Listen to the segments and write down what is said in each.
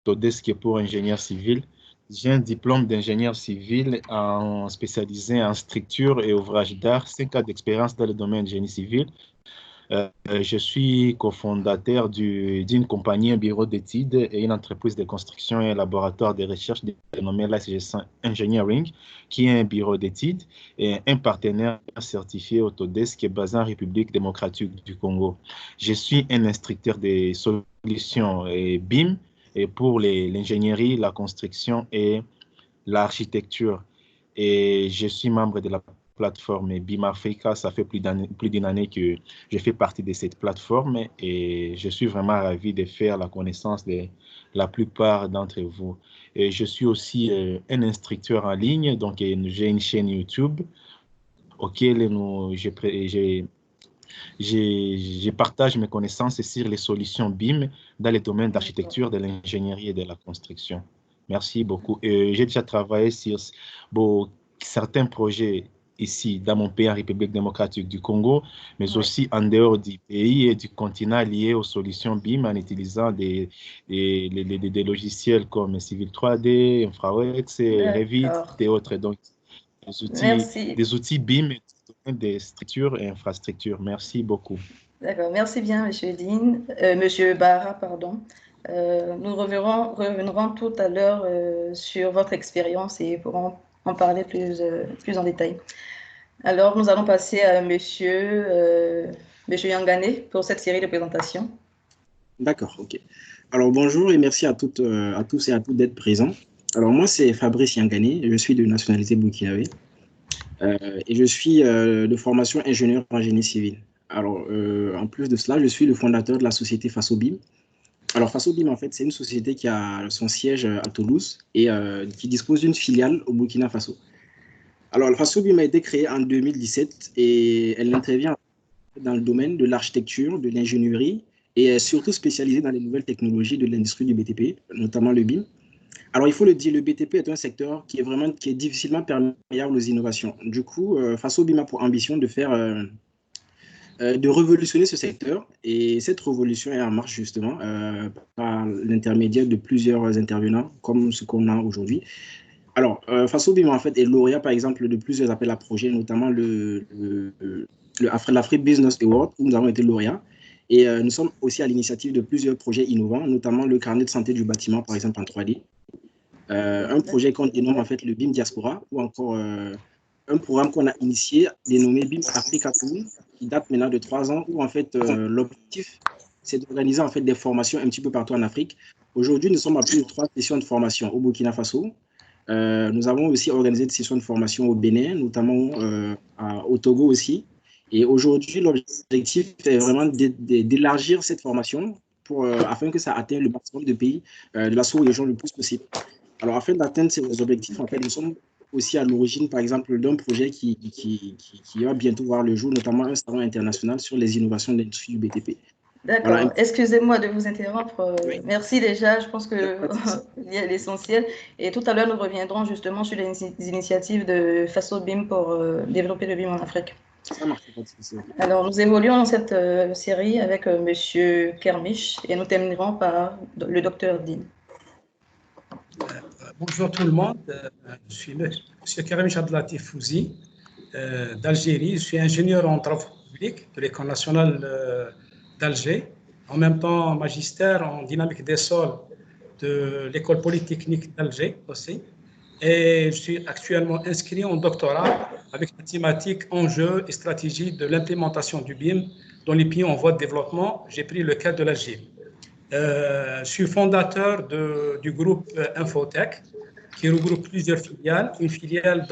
Autodesk pour ingénieur civil. J'ai un diplôme d'ingénieur civil spécialisé en structure et ouvrage d'art, 5 ans d'expérience dans le domaine de génie civil. Je suis cofondateur d'une compagnie, un bureau d'études et une entreprise de construction et un laboratoire de recherche dénommé LSG Engineering, qui est un bureau d'études et un partenaire certifié Autodesk basé en République démocratique du Congo. Je suis un instructeur des solutions BIM et pour l'ingénierie, la construction et l'architecture. Et je suis membre de la plateforme BIM Africa. Ça fait plus d'une année que je fais partie de cette plateforme et je suis vraiment ravi de faire la connaissance de la plupart d'entre vous. Et je suis aussi un instructeur en ligne, donc j'ai une chaîne YouTube auquel je partage mes connaissances sur les solutions BIM dans les domaines d'architecture, de l'ingénierie et de la construction. Merci beaucoup. J'ai déjà travaillé sur certains projets ici dans mon pays, en République démocratique du Congo, mais aussi en dehors du pays et du continent liés aux solutions BIM en utilisant des logiciels comme Civil 3D, InfraWorks, Revit et autres. Donc, Merci. des outils BIM des structures et infrastructures. Merci beaucoup. D'accord, merci bien, Monsieur Barra, pardon. Nous reviendrons tout à l'heure sur votre expérience et pourrons en parler plus en détail. Alors, nous allons passer à Monsieur Yangane pour cette série de présentations. D'accord, ok. Alors, bonjour et merci à tous et à toutes d'être présents. Alors, moi, c'est Fabrice Yangane, je suis de nationalité burkinabé et je suis de formation ingénieur en génie civil. Alors, en plus de cela, je suis le fondateur de la société Fasobim. Alors, Fasobim, en fait, c'est une société qui a son siège à Toulouse et qui dispose d'une filiale au Burkina Faso. Alors, Fasobim a été créée en 2017 et elle intervient dans le domaine de l'architecture, de l'ingénierie et surtout spécialisée dans les nouvelles technologies de l'industrie du BTP, notamment le BIM. Alors, il faut le dire, le BTP est un secteur qui est difficilement perméable aux innovations. Du coup, Fasobim a pour ambition de révolutionner ce secteur. Et cette révolution est en marche justement par l'intermédiaire de plusieurs intervenants comme ce qu'on a aujourd'hui. Alors, Fasobim en fait est lauréat par exemple de plusieurs appels à projets, notamment l'Afrique Business Award où nous avons été lauréats. Et nous sommes aussi à l'initiative de plusieurs projets innovants, notamment le carnet de santé du bâtiment par exemple en 3D. Un projet qu'on dénomme en fait le BIM Diaspora ou encore un programme qu'on a initié dénommé BIM Africa Tour qui date maintenant de 3 ans où en fait l'objectif c'est d'organiser en fait des formations un petit peu partout en Afrique. Aujourd'hui, nous sommes à plus de 3 sessions de formation au Burkina Faso. Nous avons aussi organisé des sessions de formation au Bénin, notamment au Togo aussi. Et aujourd'hui, l'objectif est vraiment d'élargir cette formation afin que ça atteigne le maximum de pays de la sous-région le plus possible. Alors, afin d'atteindre ces objectifs, en fait, nous sommes aussi à l'origine, par exemple, d'un projet qui va bientôt voir le jour, notamment un salon international sur les innovations de l'industrie du BTP. D'accord. Voilà. Excusez-moi de vous interrompre. Oui. Merci déjà. Je pense qu'il y a l'essentiel. Et tout à l'heure, nous reviendrons justement sur les initiatives de Fasobim pour développer le BIM en Afrique. Ça marche, pas de souci. Alors, nous évoluons dans cette série avec Monsieur Kermiche et nous terminerons par le docteur Din. Bonjour tout le monde. Je suis Monsieur Kermiche Abdelatif Fouzi d'Algérie. Je suis ingénieur en travaux publics de l'École nationale d'Alger, en même temps magistère en dynamique des sols de l'École polytechnique d'Alger aussi. Et je suis actuellement inscrit en doctorat avec la thématique enjeux et stratégies de l'implémentation du BIM dans les pays en voie de développement. J'ai pris le cas de l'Algérie. Je suis fondateur du groupe Infotech, qui regroupe plusieurs filiales. Une filiale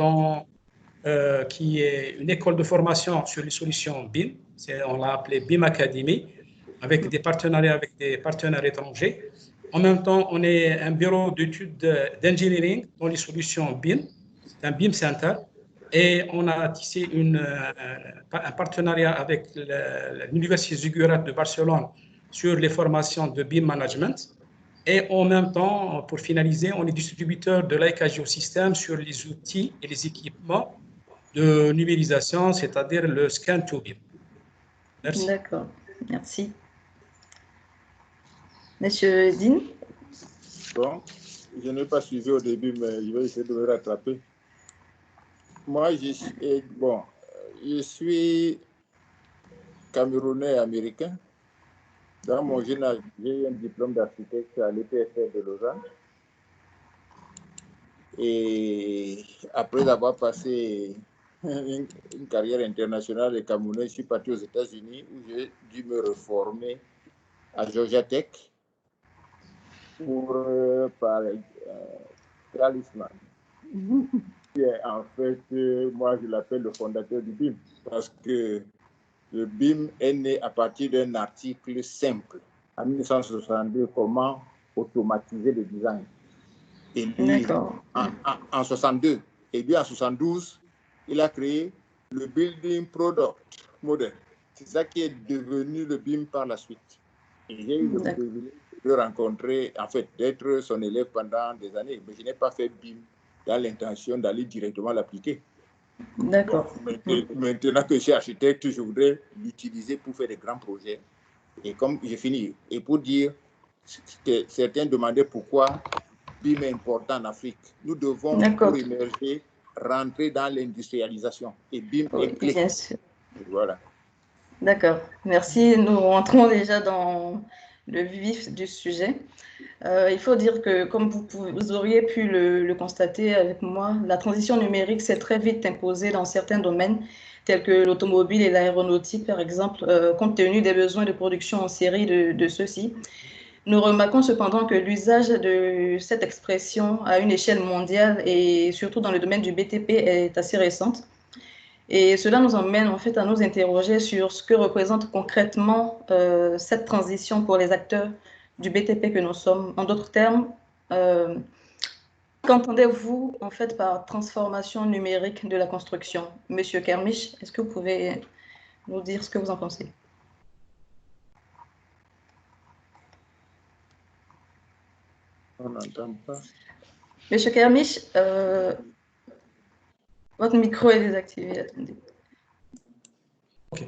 qui est une école de formation sur les solutions BIM, on l'a appelée BIM Academy, avec des partenariats avec des partenaires étrangers. En même temps, on est un bureau d'études d'engineering dans les solutions BIM, c'est un BIM Center, et on a tissé un partenariat avec l'Université Zigurat de Barcelone sur les formations de BIM Management. Et en même temps, pour finaliser, on est distributeur de Leica Geosystem sur les outils et les équipements de numérisation, c'est-à-dire le scan to BIM. Merci. D'accord, merci. Monsieur Din. Bon, je n'ai pas suivi au début, mais je vais essayer de me rattraper. Moi, je suis Camerounais américain. Dans mon jeune âge, j'ai eu un diplôme d'architecte à l'EPFL de Lausanne. Et après avoir passé une carrière internationale de Camerounais, je suis parti aux États-Unis où j'ai dû me reformer à Georgia Tech pour Talisman. En fait, moi, je l'appelle le fondateur du BIM parce que le BIM est né à partir d'un article simple en 1962, comment automatiser le design. Et lui, en 62, et lui en 72, il a créé le Building Product Model. C'est ça qui est devenu le BIM par la suite. Et j'ai eu le privilège de rencontrer, en fait, d'être son élève pendant des années. Mais je n'ai pas fait BIM dans l'intention d'aller directement l'appliquer. D'accord. Maintenant que je suis architecte, je voudrais l'utiliser pour faire des grands projets. Et comme j'ai fini, et pour dire que certains demandaient pourquoi BIM est important en Afrique. Nous devons, pour émerger, rentrer dans l'industrialisation. Et BIM est clé. Bien sûr. Voilà. D'accord. Merci. Nous rentrons déjà dans le vif du sujet. Il faut dire que, comme vous auriez pu le constater avec moi, la transition numérique s'est très vite imposée dans certains domaines, tels que l'automobile et l'aéronautique, par exemple, compte tenu des besoins de production en série de ceux-ci. Nous remarquons cependant que l'usage de cette expression à une échelle mondiale et surtout dans le domaine du BTP est assez récente. Et cela nous emmène en fait à nous interroger sur ce que représente concrètement cette transition pour les acteurs du BTP que nous sommes. En d'autres termes, qu'entendez-vous en fait par transformation numérique de la construction? Monsieur Kermiche, est-ce que vous pouvez nous dire ce que vous en pensez? On n'entend pas. Monsieur Kermiche, votre micro est désactivé, attendez. Ok,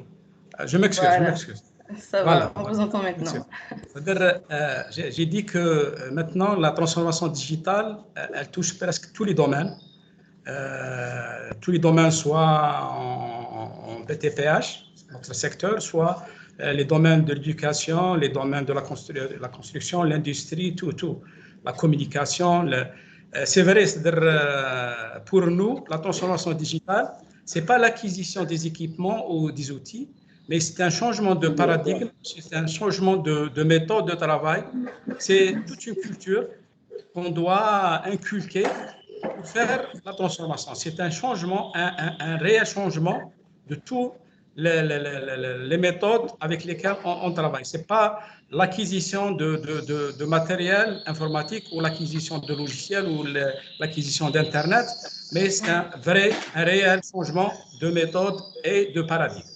je m'excuse, Voilà. je m'excuse. Ça va, on vous entend maintenant. J'ai dit que maintenant, la transformation digitale, elle touche presque tous les domaines. Tous les domaines, soit en BTPH, notre secteur, soit les domaines de l'éducation, les domaines de la construction, l'industrie, tout. La communication. C'est vrai, pour nous, la transformation digitale, ce n'est pas l'acquisition des équipements ou des outils, mais c'est un changement de paradigme, c'est un changement de méthode de travail, c'est toute une culture qu'on doit inculquer pour faire la transformation. C'est un changement, un réel changement de toutes les méthodes avec lesquelles on travaille. Ce n'est pas l'acquisition de matériel informatique ou l'acquisition de logiciels ou l'acquisition d'Internet, mais c'est un réel changement de méthode et de paradigme.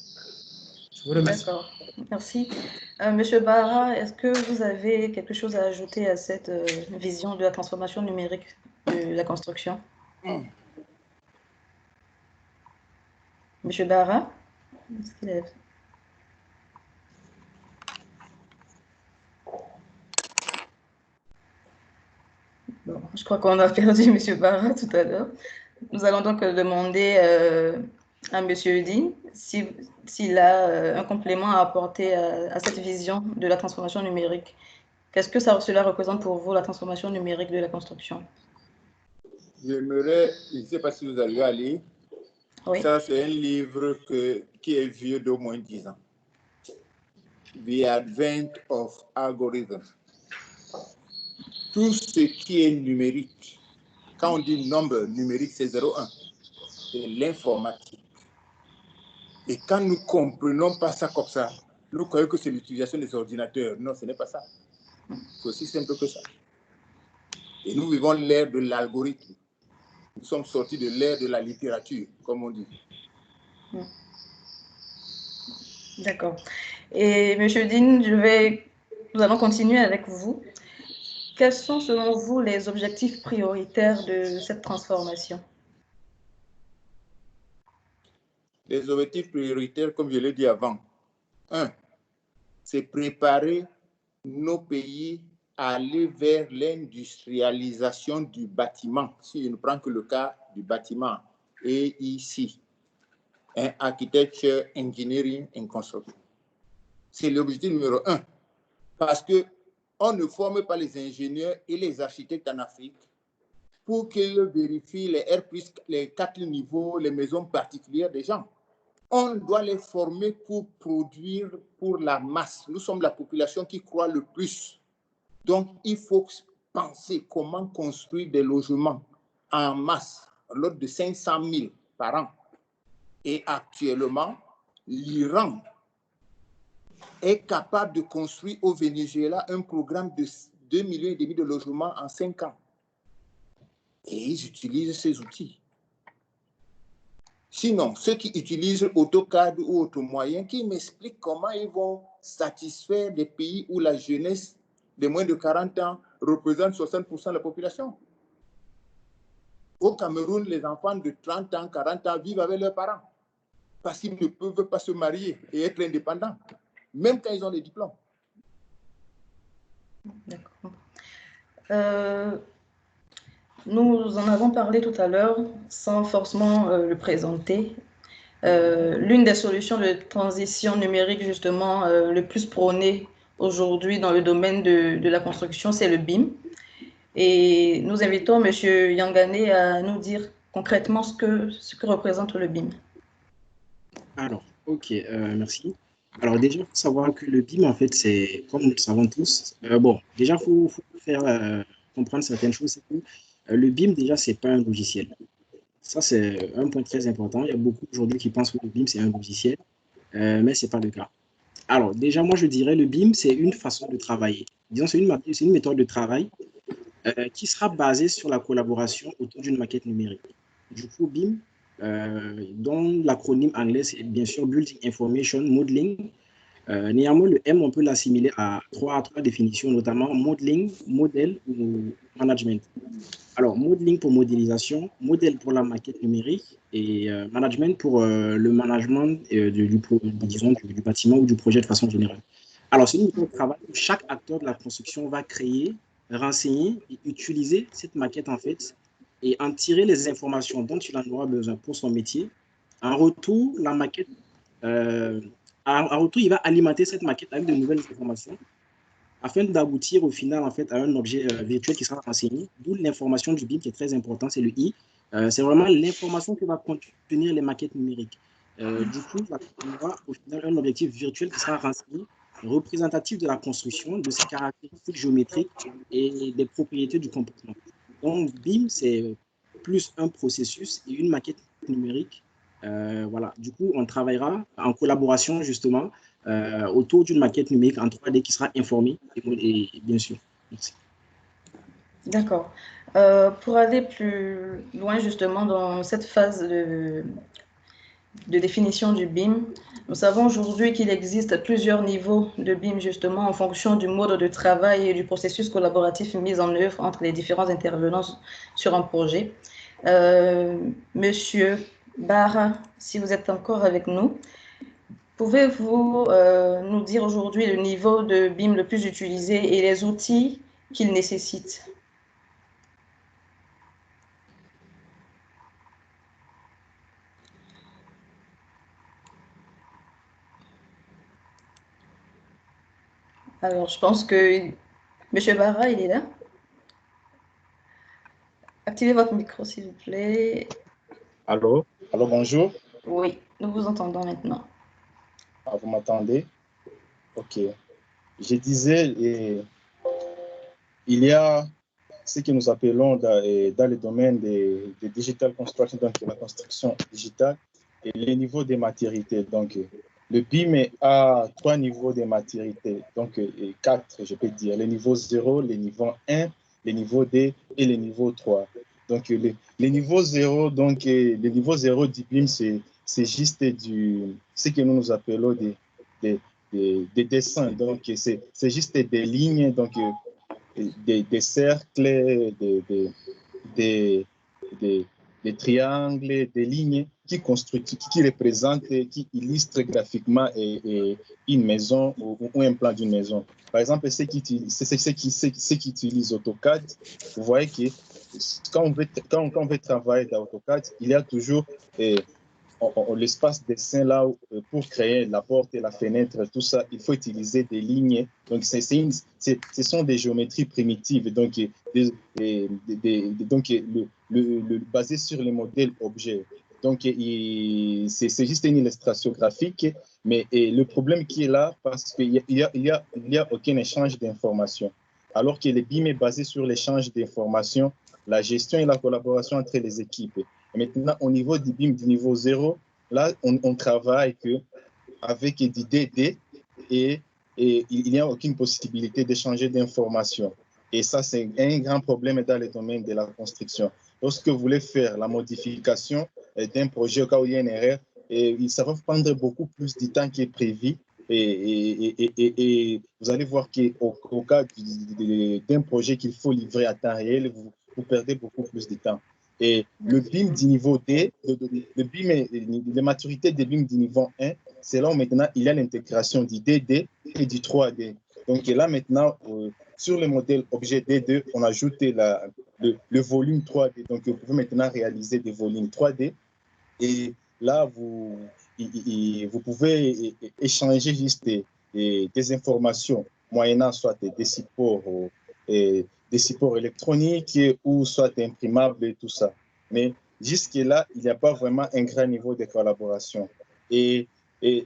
Je vous remercie. D'accord, merci. Monsieur Barra, est-ce que vous avez quelque chose à ajouter à cette vision de la transformation numérique de la construction? Monsieur Barra? Bon, je crois qu'on a perdu Monsieur Barra tout à l'heure. Nous allons donc demander à Monsieur Udine s'il a un complément à apporter à cette vision de la transformation numérique. Qu'est-ce que cela représente pour vous, la transformation numérique de la construction? J'aimerais, je ne sais pas si vous allez aller. Oui. Ça, c'est un livre qui est vieux d'au moins 10 ans. The Advent of Algorithm. Tout ce qui est numérique, quand on dit nombre numérique, c'est 0,1. C'est l'informatique. Et quand nous ne comprenons pas ça comme ça, nous croyons que c'est l'utilisation des ordinateurs. Non, ce n'est pas ça. C'est aussi simple que ça. Et nous vivons l'ère de l'algorithme. Nous sommes sortis de l'ère de la littérature, comme on dit. D'accord. Et M. Dean, nous allons continuer avec vous. Quels sont, selon vous, les objectifs prioritaires de cette transformation? Les objectifs prioritaires, comme je l'ai dit avant, 1, c'est préparer nos pays aller vers l'industrialisation du bâtiment. Si je ne prends que le cas du bâtiment, et ici, Architecture, Engineering and Construction. C'est l'objectif numéro 1. Parce qu'on ne forme pas les ingénieurs et les architectes en Afrique pour qu'ils vérifient les R+, les 4 niveaux, les maisons particulières des gens. On doit les former pour produire pour la masse. Nous sommes la population qui croît le plus. Donc, il faut penser comment construire des logements en masse, à l'ordre de 500 000 par an. Et actuellement, l'Iran est capable de construire au Venezuela un programme de 2,5 millions de logements en 5 ans. Et ils utilisent ces outils. Sinon, ceux qui utilisent AutoCAD ou autres moyens, qui m'expliquent comment ils vont satisfaire des pays où la jeunesse de moins de 40 ans représente 60% de la population. Au Cameroun, les enfants de 30 ans, 40 ans vivent avec leurs parents parce qu'ils ne peuvent pas se marier et être indépendants, même quand ils ont les diplômes. D'accord. Nous en avons parlé tout à l'heure, sans forcément le présenter. L'une des solutions de transition numérique, justement, le plus prônée aujourd'hui dans le domaine de la construction, c'est le BIM. Et nous invitons M. Yangane à nous dire concrètement ce que représente le BIM. Alors, ok, merci. Alors déjà, il faut savoir que le BIM, en fait, c'est, comme nous le savons tous, bon, déjà, il faut faire comprendre certaines choses. C'est que le BIM, déjà, ce n'est pas un logiciel. Ça, c'est un point très important. Il y a beaucoup aujourd'hui qui pensent que le BIM, c'est un logiciel, mais ce n'est pas le cas. Alors, déjà, moi, je dirais le BIM, c'est une façon de travailler. Disons, c'est une méthode de travail qui sera basée sur la collaboration autour d'une maquette numérique. Du coup, BIM, dont l'acronyme anglais, c'est bien sûr Building Information Modeling. Néanmoins, le M, on peut l'assimiler à trois définitions, notamment modeling, modèle ou management. Alors, modeling pour modélisation, modèle pour la maquette numérique et management pour le management du bâtiment ou du projet de façon générale. Alors, c'est une méthode de travail où chaque acteur de la construction va créer, renseigner et utiliser cette maquette en fait et en tirer les informations dont il en aura besoin pour son métier. En retour, la maquette, en retour, il va alimenter cette maquette avec de nouvelles informations afin d'aboutir au final en fait, à un objet virtuel qui sera renseigné, d'où l'information du BIM qui est très important, c'est le I. C'est vraiment l'information que va contenir les maquettes numériques. Du coup, on aura au final un objectif virtuel qui sera renseigné, représentatif de la construction, de ses caractéristiques géométriques et des propriétés du comportement. Donc, BIM, c'est plus un processus et une maquette numérique. Voilà. Du coup, on travaillera en collaboration justement autour d'une maquette numérique en 3D qui sera informée et bien sûr. Merci. D'accord. Pour aller plus loin justement dans cette phase de définition du BIM, nous savons aujourd'hui qu'il existe plusieurs niveaux de BIM justement en fonction du mode de travail et du processus collaboratif mis en œuvre entre les différents intervenants sur un projet. Monsieur Barra, si vous êtes encore avec nous, pouvez-vous nous dire aujourd'hui le niveau de BIM le plus utilisé et les outils qu'il nécessite? Alors, je pense que Monsieur Barra, il est là. Activez votre micro, s'il vous plaît. Allô, bonjour. Oui, nous vous entendons maintenant. Ah, vous m'entendez? Ok. Je disais, il y a ce que nous appelons dans le domaine de digital construction, donc la construction digitale, et les niveaux de maturité. Donc, le BIM a 3 niveaux de maturité, donc 4, je peux dire. Le niveau 0, le niveau 1, le niveau 2 et le niveau 3. Donc, le niveau 0, donc, le niveau 0 du BIM, c'est juste ce que nous appelons des dessins. Donc, c'est juste des lignes, donc, des cercles, des des triangles, des lignes qui représentent, qui illustrent graphiquement une maison ou un plan d'une maison. Par exemple, ceux qui utilisent AutoCAD, vous voyez que quand on veut travailler dans AutoCAD, il y a toujours l'espace dessin là pour créer la porte et la fenêtre, tout ça, il faut utiliser des lignes. Donc, ce sont des géométries primitives, donc, basées sur les modèles objets. Donc, c'est juste une illustration graphique, mais le problème qui est là, parce qu'il n'y a aucun échange d'informations. Alors que le BIM est basé sur l'échange d'informations, la gestion et la collaboration entre les équipes. Et maintenant, au niveau du BIM du niveau 0, là, on travaille avec du DD et il n'y a aucune possibilité d'échanger d'informations. Et ça, c'est un grand problème dans le domaine de la construction. Lorsque vous voulez faire la modification d'un projet au cas où il y a une erreur, ça va prendre beaucoup plus de temps qui est prévu. Et vous allez voir qu'au cas d'un projet qu'il faut livrer à temps réel, vous perdez beaucoup plus de temps. Et le BIM du niveau D, la maturité des BIM du niveau 1, c'est là où maintenant il y a l'intégration du DD et du 3D. Donc là maintenant, sur le modèle objet D2, on a ajouté le volume 3D. Donc vous pouvez maintenant réaliser des volumes 3D. Et là, vous pouvez échanger juste des informations moyennant soit des supports électroniques ou soit imprimables et tout ça. Mais jusque-là, il n'y a pas vraiment un grand niveau de collaboration. Et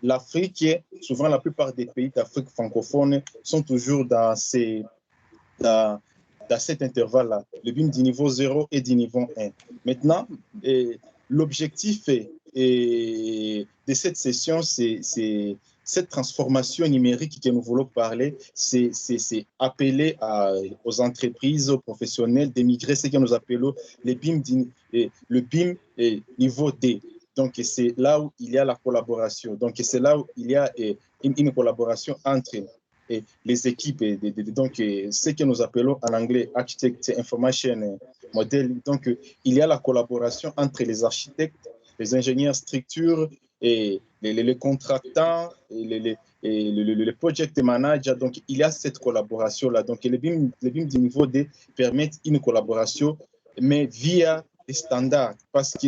l'Afrique, souvent la plupart des pays d'Afrique francophone sont toujours dans cet intervalle-là, le BIM du niveau 0 et du niveau 1. Maintenant, l'objectif de cette session, c'est cette transformation numérique que nous voulons parler, c'est appeler aux entreprises, aux professionnels d'émigrer, ce que nous appelons le BIM niveau D. Donc, c'est là où il y a la collaboration. Donc, c'est là où il y a une collaboration entre les équipes, donc ce que nous appelons en anglais Architect Information Model. Donc, il y a la collaboration entre les architectes, les ingénieurs structures et les contractants et les project managers. Donc, il y a cette collaboration-là. Donc, les BIM du niveau D permettent une collaboration, mais via des standards, parce que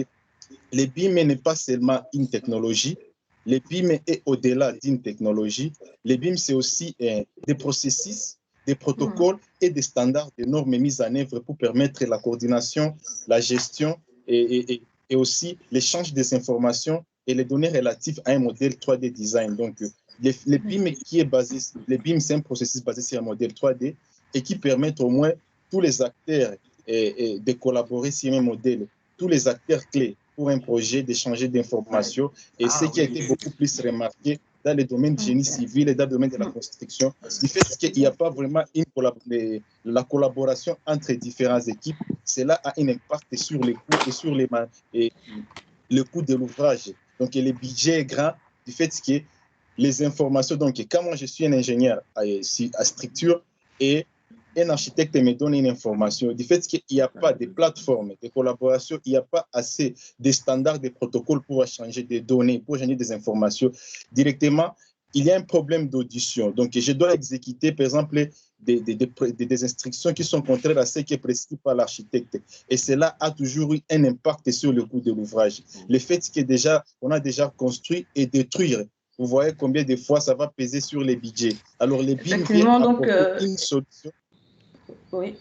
les BIM n'est pas seulement une technologie. Les BIM est au-delà d'une technologie. Les BIM, c'est aussi des processus, des protocoles et des standards, des normes mises en œuvre pour permettre la coordination, la gestion et aussi l'échange des informations et les données relatives à un modèle 3D design. Donc, les BIM, c'est un processus basé sur un modèle 3D et qui permet au moins tous les acteurs de collaborer sur un modèle, tous les acteurs clés pour un projet d'échanger d'informations. Et ce qui a été beaucoup plus remarqué dans le domaine du génie civil et dans le domaine de la construction, du fait qu'il n'y a pas vraiment la collaboration entre différentes équipes, cela a un impact sur les coûts et sur le coût de l'ouvrage. Donc, le budget est grand du fait que les informations, donc quand moi je suis un ingénieur à structure et un architecte me donne une information, du fait qu'il n'y a pas de plateforme de collaboration, il n'y a pas assez de standards, de protocoles pour échanger des données, pour échanger des informations directement, il y a un problème d'audition. Donc, je dois exécuter, par exemple, des instructions qui sont contraires à ce qui est prescrit par l'architecte. Et cela a toujours eu un impact sur le coût de l'ouvrage. Le fait qu'on a déjà construit et détruit, vous voyez combien de fois ça va peser sur les budgets. Alors, les BIM viennent apporter une solution. Oui.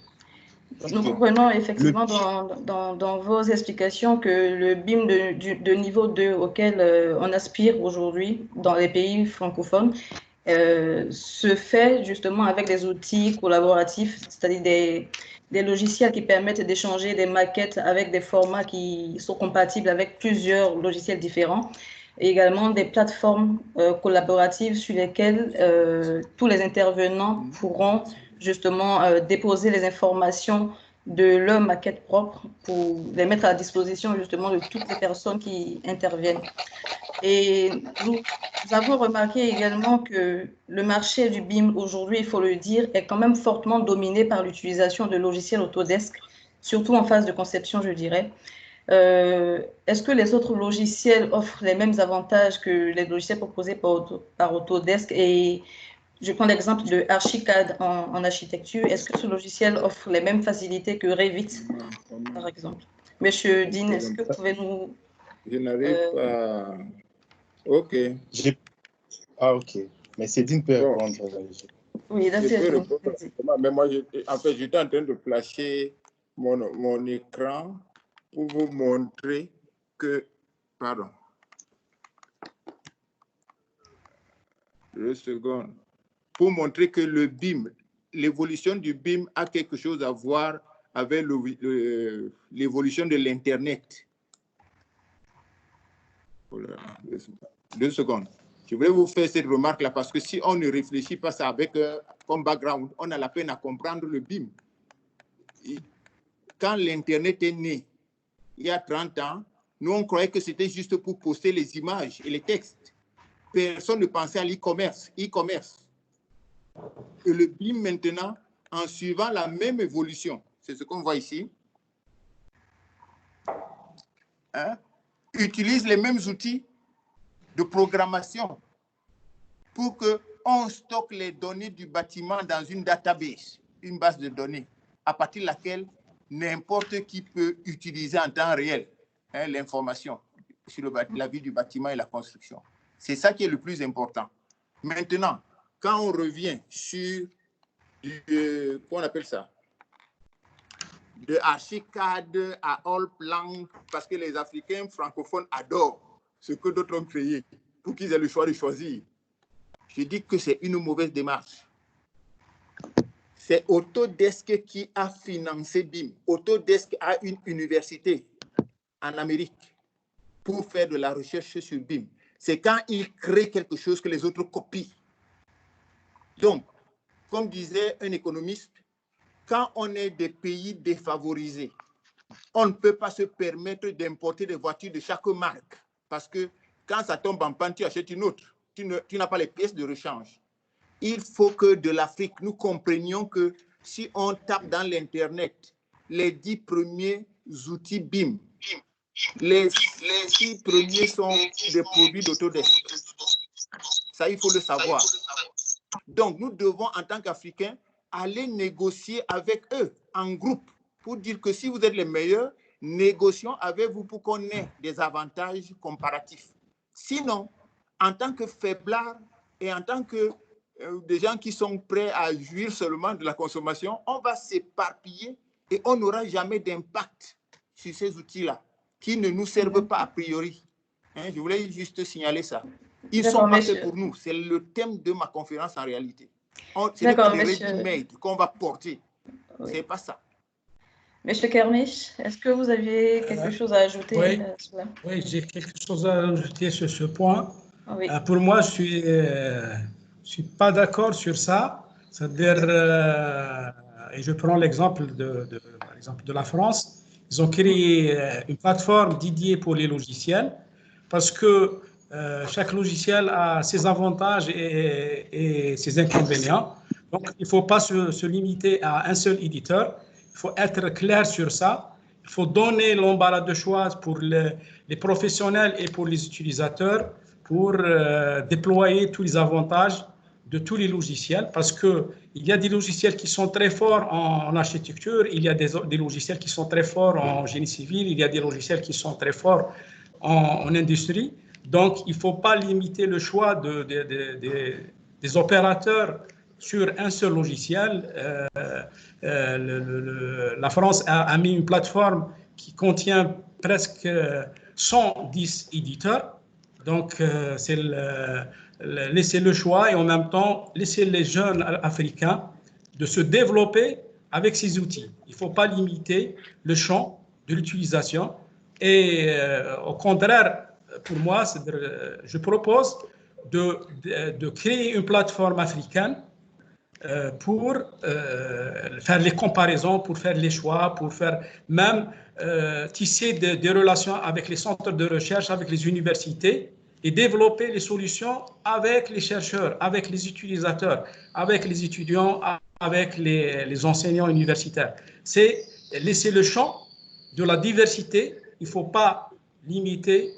Nous comprenons effectivement dans vos explications que le BIM de niveau 2 auquel on aspire aujourd'hui dans les pays francophones se fait justement avec des outils collaboratifs, c'est-à-dire des logiciels qui permettent d'échanger des maquettes avec des formats qui sont compatibles avec plusieurs logiciels différents, et également des plateformes collaboratives sur lesquelles tous les intervenants pourront justement déposer les informations de leur maquette propre pour les mettre à disposition justement de toutes les personnes qui interviennent. Et nous avons remarqué également que le marché du BIM aujourd'hui, il faut le dire, est quand même fortement dominé par l'utilisation de logiciels Autodesk, surtout en phase de conception, je dirais. Est-ce que les autres logiciels offrent les mêmes avantages que les logiciels proposés par Autodesk? Et je prends l'exemple de Archicad en architecture. Est-ce que ce logiciel offre les mêmes facilités que Revit, par exemple? Monsieur Dean, est-ce que vous pouvez nous... Je n'arrive pas... OK. Ah, OK. Mais Dean peut répondre. Oui, je peux répondre. Mais moi, en fait, j'étais en train de flasher mon écran pour vous montrer que... Pardon. 2 secondes. Pour montrer que le BIM, l'évolution du BIM a quelque chose à voir avec l'évolution de l'Internet. 2 secondes. Je voulais vous faire cette remarque-là parce que si on ne réfléchit pas ça avec comme background, on a la peine à comprendre le BIM. Quand l'Internet est né, il y a 30 ans, nous, on croyait que c'était juste pour poster les images et les textes. Personne ne pensait à l'e-commerce. Et le BIM, maintenant, en suivant la même évolution, c'est ce qu'on voit ici, utilise les mêmes outils de programmation pour qu'on stocke les données du bâtiment dans une database, une base de données, à partir de laquelle n'importe qui peut utiliser en temps réel l'information sur la vie du bâtiment et la construction. C'est ça qui est le plus important. Maintenant, quand on revient sur, qu'on appelle ça, de Archicad à Allplan, parce que les Africains francophones adorent ce que d'autres ont créé pour qu'ils aient le choix de choisir. Je dis que c'est une mauvaise démarche. C'est Autodesk qui a financé BIM. Autodesk a une université en Amérique pour faire de la recherche sur BIM. C'est quand ils créent quelque chose que les autres copient. Donc, comme disait un économiste, quand on est des pays défavorisés, on ne peut pas se permettre d'importer des voitures de chaque marque parce que quand ça tombe en panne, tu achètes une autre. Tu n'as pas les pièces de rechange. Il faut que de l'Afrique, nous comprenions que si on tape dans l'Internet les 10 premiers outils BIM, les 6 premiers sont des produits d'Autodesk. Ça, il faut le savoir. Donc, nous devons, en tant qu'Africains, aller négocier avec eux en groupe pour dire que si vous êtes les meilleurs, négocions avec vous pour qu'on ait des avantages comparatifs. Sinon, en tant que faiblards et en tant que des gens qui sont prêts à jouir seulement de la consommation, on va s'éparpiller et on n'aura jamais d'impact sur ces outils-là qui ne nous servent pas a priori. Je voulais juste signaler ça. Ils sont pas faits pour nous. C'est le thème de ma conférence en réalité. C'est pas les ready-made qu'on va porter. Oui. C'est pas ça. Monsieur Kermiche, est-ce que vous aviez quelque chose à ajouter? Oui, j'ai quelque chose à ajouter sur ce point. Oui. Pour moi, je suis pas d'accord sur ça. C'est-à-dire, et je prends l'exemple par exemple de la France. Ils ont créé une plateforme dédiée pour les logiciels parce que chaque logiciel a ses avantages et ses inconvénients. Donc, il ne faut pas se limiter à un seul éditeur. Il faut être clair sur ça. Il faut donner l'embarras de choix pour les professionnels et pour les utilisateurs pour déployer tous les avantages de tous les logiciels parce qu'il y a des logiciels qui sont très forts en architecture, il y a des logiciels qui sont très forts en génie civil, il y a des logiciels qui sont très forts en industrie. Donc, il ne faut pas limiter le choix des opérateurs sur un seul logiciel. La France a mis une plateforme qui contient presque 110 éditeurs. Donc, c'est laisser le choix et en même temps laisser les jeunes africains de se développer avec ces outils. Il ne faut pas limiter le champ de l'utilisation. Et au contraire, pour moi, je propose de créer une plateforme africaine pour faire les comparaisons, pour faire les choix, pour faire même tisser des relations avec les centres de recherche, avec les universités et développer les solutions avec les chercheurs, avec les utilisateurs, avec les étudiants, avec les enseignants universitaires. C'est laisser le champ de la diversité il ne faut pas limiter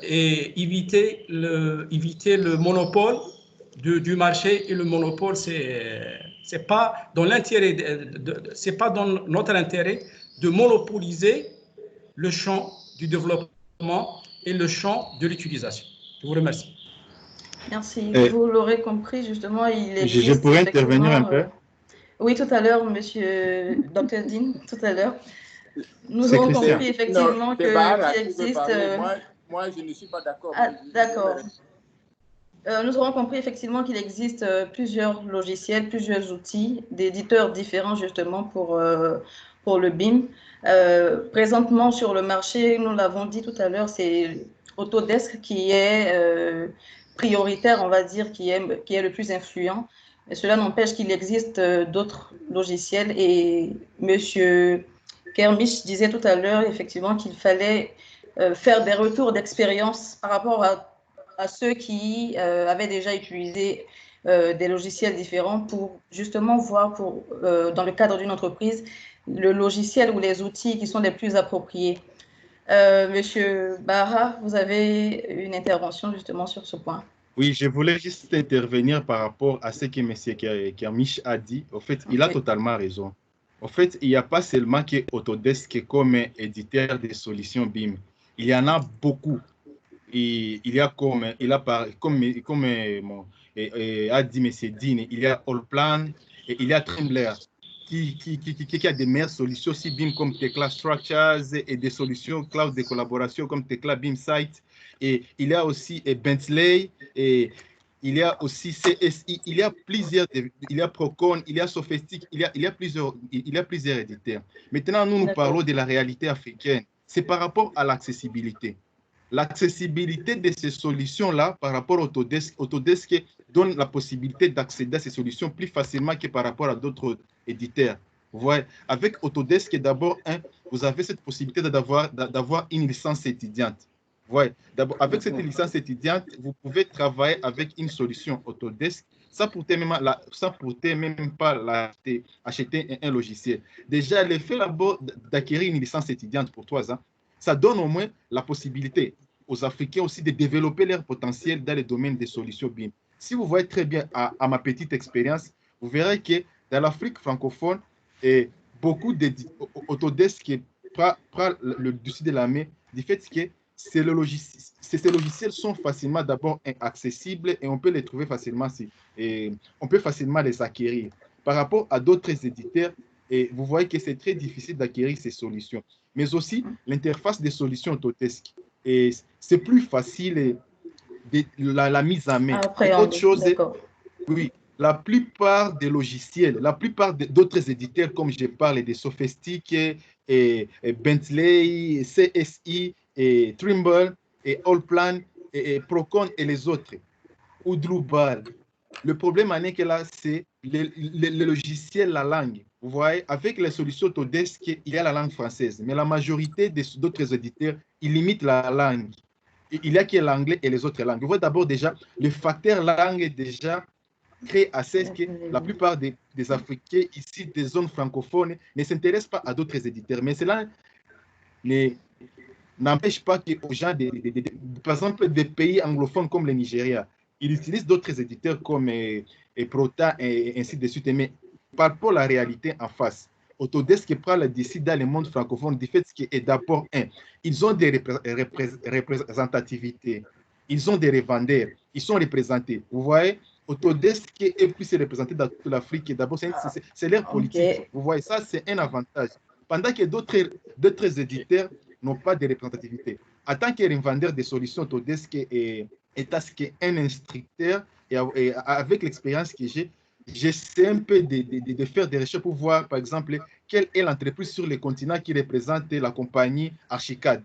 et éviter le monopole du marché. Et le monopole, c'est pas dans l'intérêt, c'est pas dans notre intérêt de monopoliser le champ du développement et le champ de l'utilisation. Je vous remercie. Merci. Vous l'aurez compris, justement, il existe... Je pourrais intervenir un peu? Oui, tout à l'heure, monsieur Dr Dean, tout à l'heure. Nous avons compris effectivement qu'il existe... Moi, je ne suis pas d'accord. Ah, d'accord. Nous avons compris effectivement qu'il existe plusieurs logiciels, plusieurs outils d'éditeurs différents justement pour le BIM. Présentement sur le marché, nous l'avons dit tout à l'heure, c'est Autodesk qui est prioritaire, on va dire, qui est le plus influent. Et cela n'empêche qu'il existe d'autres logiciels. Et monsieur Kermisch disait tout à l'heure effectivement qu'il fallait faire des retours d'expérience par rapport à ceux qui avaient déjà utilisé des logiciels différents pour justement voir dans le cadre d'une entreprise le logiciel ou les outils qui sont les plus appropriés. Monsieur Barra, vous avez une intervention justement sur ce point. Oui, je voulais juste intervenir par rapport à ce que M. Kermisch a dit. En fait, il a totalement raison. En fait, il n'y a pas seulement que Autodesk comme éditeur de solutions BIM. Il y en a beaucoup. Et il y a comme a dit M. Dean, il y a Allplan et il y a Trimble qui a des meilleures solutions aussi BIM comme Tekla Structures et des solutions cloud de collaboration comme Tekla BIM Site. Et il y a aussi Bentley et il y a aussi CSI. Il y a Procon, il y a Sophistic, il y a plusieurs éditeurs. Maintenant, nous parlons de la réalité africaine. C'est par rapport à l'accessibilité. L'accessibilité de ces solutions-là par rapport à Autodesk donne la possibilité d'accéder à ces solutions plus facilement que par rapport à d'autres éditeurs. Vous voyez, avec Autodesk, d'abord, vous avez cette possibilité d'avoir une licence étudiante. Vous voyez, avec cette licence étudiante, vous pouvez travailler avec une solution Autodesk sans pour même pas acheter un logiciel. Déjà, le fait d'acquérir une licence étudiante pour 3 ans, ça donne au moins la possibilité aux Africains aussi de développer leur potentiel dans le domaine des solutions BIM. Si vous voyez très bien à ma petite expérience, vous verrez que dans l'Afrique francophone, beaucoup d'Autodesk prend le dessus de la main du fait que ces logiciels sont facilement d'abord accessibles et on peut les trouver facilement, et on peut facilement les acquérir. Par rapport à d'autres éditeurs, et vous voyez que c'est très difficile d'acquérir ces solutions. Mais aussi, l'interface des solutions Autodesk. Et c'est plus facile la mise en main. Autre chose, oui, la plupart des logiciels, la plupart d'autres éditeurs, comme je parle de Sophistic, et Bentley, CSI, et Trimble, et Allplan, et Procon et les autres, ou Drupal. Le problème est que là, c'est le logiciel, la langue. Vous voyez, avec les solutions Autodesk, il y a la langue française, mais la majorité d'autres éditeurs, ils limitent la langue. Il y a que l'anglais et les autres langues. Vous voyez d'abord déjà, le facteur langue déjà crée à ce que la plupart des Africains ici, des zones francophones, ne s'intéressent pas à d'autres éditeurs. Mais cela n'empêche pas qu'aux gens, par exemple, des pays anglophones comme le Nigeria, ils utilisent d'autres éditeurs comme Prota et ainsi de suite. Mais par rapport à la réalité en face, Autodesk prend la décision dans le monde francophone du fait que d'abord, ils ont des représentativités, ils ont des revendeurs, ils sont représentés. Vous voyez, Autodesk est plus représenté dans toute l'Afrique. D'abord, c'est leur politique. Vous voyez, ça, c'est un avantage. Pendant que d'autres éditeurs n'ont pas de représentativité. En tant que revendeur de solutions, Autodesk est un instructeur et avec l'expérience que j'ai, j'essaie un peu de faire des recherches pour voir, par exemple, quelle est l'entreprise sur le continent qui représente la compagnie Archicad.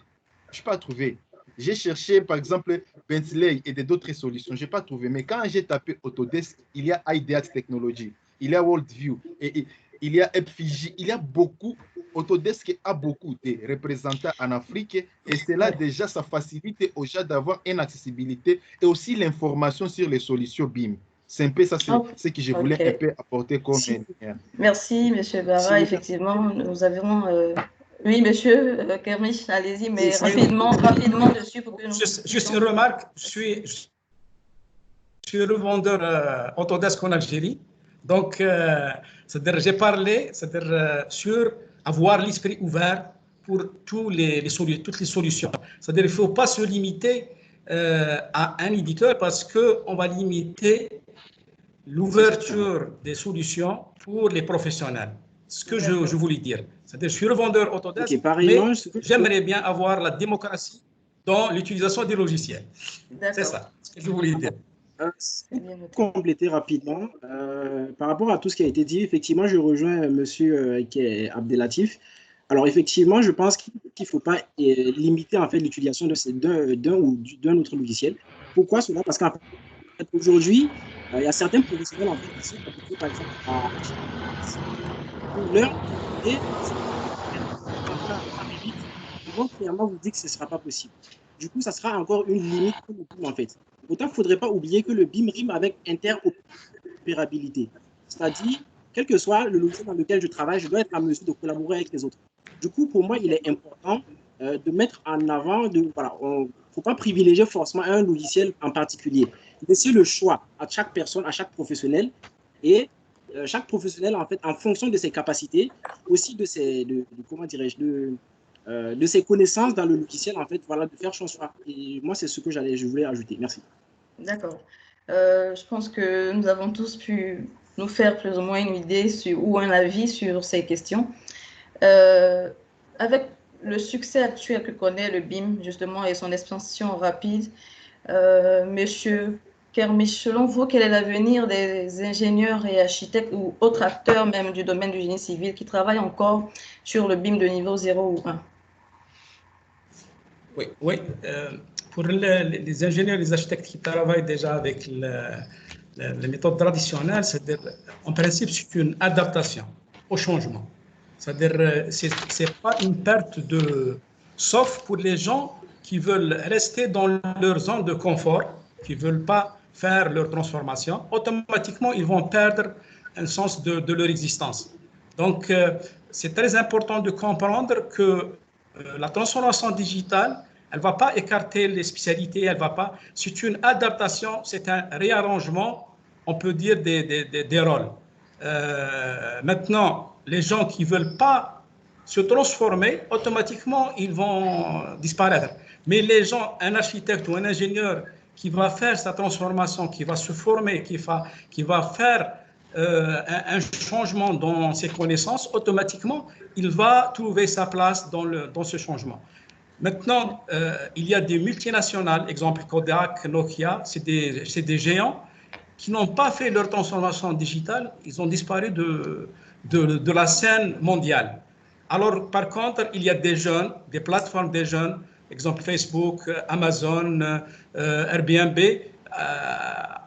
Je n'ai pas trouvé. J'ai cherché, par exemple, Bentley et d'autres solutions. Je n'ai pas trouvé. Mais quand j'ai tapé Autodesk, il y a IDEAT Technology, il y a Worldview, et il y a FIJ, il y a beaucoup. Autodesk a beaucoup de représentants en Afrique et cela déjà, ça facilite aux gens d'avoir une accessibilité et aussi l'information sur les solutions BIM. C'est un peu ça, c'est ce que je voulais un peu apporter comme... Merci, M. Barra. Effectivement, nous avons Oui, monsieur Kermiche, allez-y, mais rapidement dessus pour que nous... Juste une remarque, je suis revendeur Autodesk en Algérie. Donc, c'est-à-dire, j'ai parlé sur avoir l'esprit ouvert pour toutes les solutions. C'est-à-dire, il ne faut pas se limiter à un éditeur parce qu'on va limiter l'ouverture des solutions pour les professionnels. Ce que je voulais dire. C'est-à-dire, je suis revendeur Autodesk, mais j'aimerais bien avoir la démocratie dans l'utilisation des logiciels. C'est ça ce que je voulais dire. Compléter rapidement, par rapport à tout ce qui a été dit, effectivement, je rejoins monsieur Abdelatif. Alors, effectivement, je pense qu'il ne faut pas limiter en fait, l'utilisation d'un autre logiciel. Pourquoi cela? Parce qu'aujourd'hui, il y a certains professionnels en fait, qui sont habitués, par exemple, à leur activité, ils vont clairement vous dire que ce ne sera pas possible. Du coup, ça sera encore une limite pour le BIM, en fait. Pourtant, il ne faudrait pas oublier que le BIM rime avec interopérabilité. C'est-à-dire, quel que soit le logiciel dans lequel je travaille, je dois être en mesure de collaborer avec les autres. Du coup, pour moi, il est important de mettre en avant, voilà, il ne faut pas privilégier forcément un logiciel en particulier. Laisser le choix à chaque personne, à chaque professionnel, et chaque professionnel, en fait, en fonction de ses capacités, aussi de ses, comment dirais-je, de ses connaissances dans le logiciel, en fait, voilà, de faire son choix. Et moi, c'est ce que je voulais ajouter. Merci. D'accord. Je pense que nous avons tous pu nous faire plus ou moins une idée ou un avis sur ces questions. Avec le succès actuel que connaît le BIM, justement, et son expansion rapide, Monsieur Kermiche, selon vous, quel est l'avenir des ingénieurs et architectes ou autres acteurs même du domaine du génie civil qui travaillent encore sur le BIM de niveau 0 ou 1? Oui. Pour les ingénieurs et les architectes qui travaillent déjà avec les méthodes traditionnelles, c'est-à-dire, en principe, c'est une adaptation au changement. C'est-à-dire, ce n'est pas une perte sauf pour les gens qui veulent rester dans leur zone de confort, qui ne veulent pas faire leur transformation, automatiquement, ils vont perdre un sens de leur existence. Donc, c'est très important de comprendre que la transformation digitale, elle ne va pas écarter les spécialités, elle va pas. C'est une adaptation, c'est un réarrangement, on peut dire, des rôles. Maintenant, les gens qui ne veulent pas se transformer, automatiquement, ils vont disparaître. Mais les gens, un architecte ou un ingénieur qui va faire sa transformation, qui va se former, qui va faire un changement dans ses connaissances, automatiquement, il va trouver sa place dans ce changement. Maintenant, il y a des multinationales, exemple Kodak, Nokia, c'est des géants qui n'ont pas fait leur transformation digitale, ils ont disparu de la scène mondiale. Alors, par contre, il y a des jeunes, des plateformes des jeunes, exemple Facebook, Amazon, Airbnb,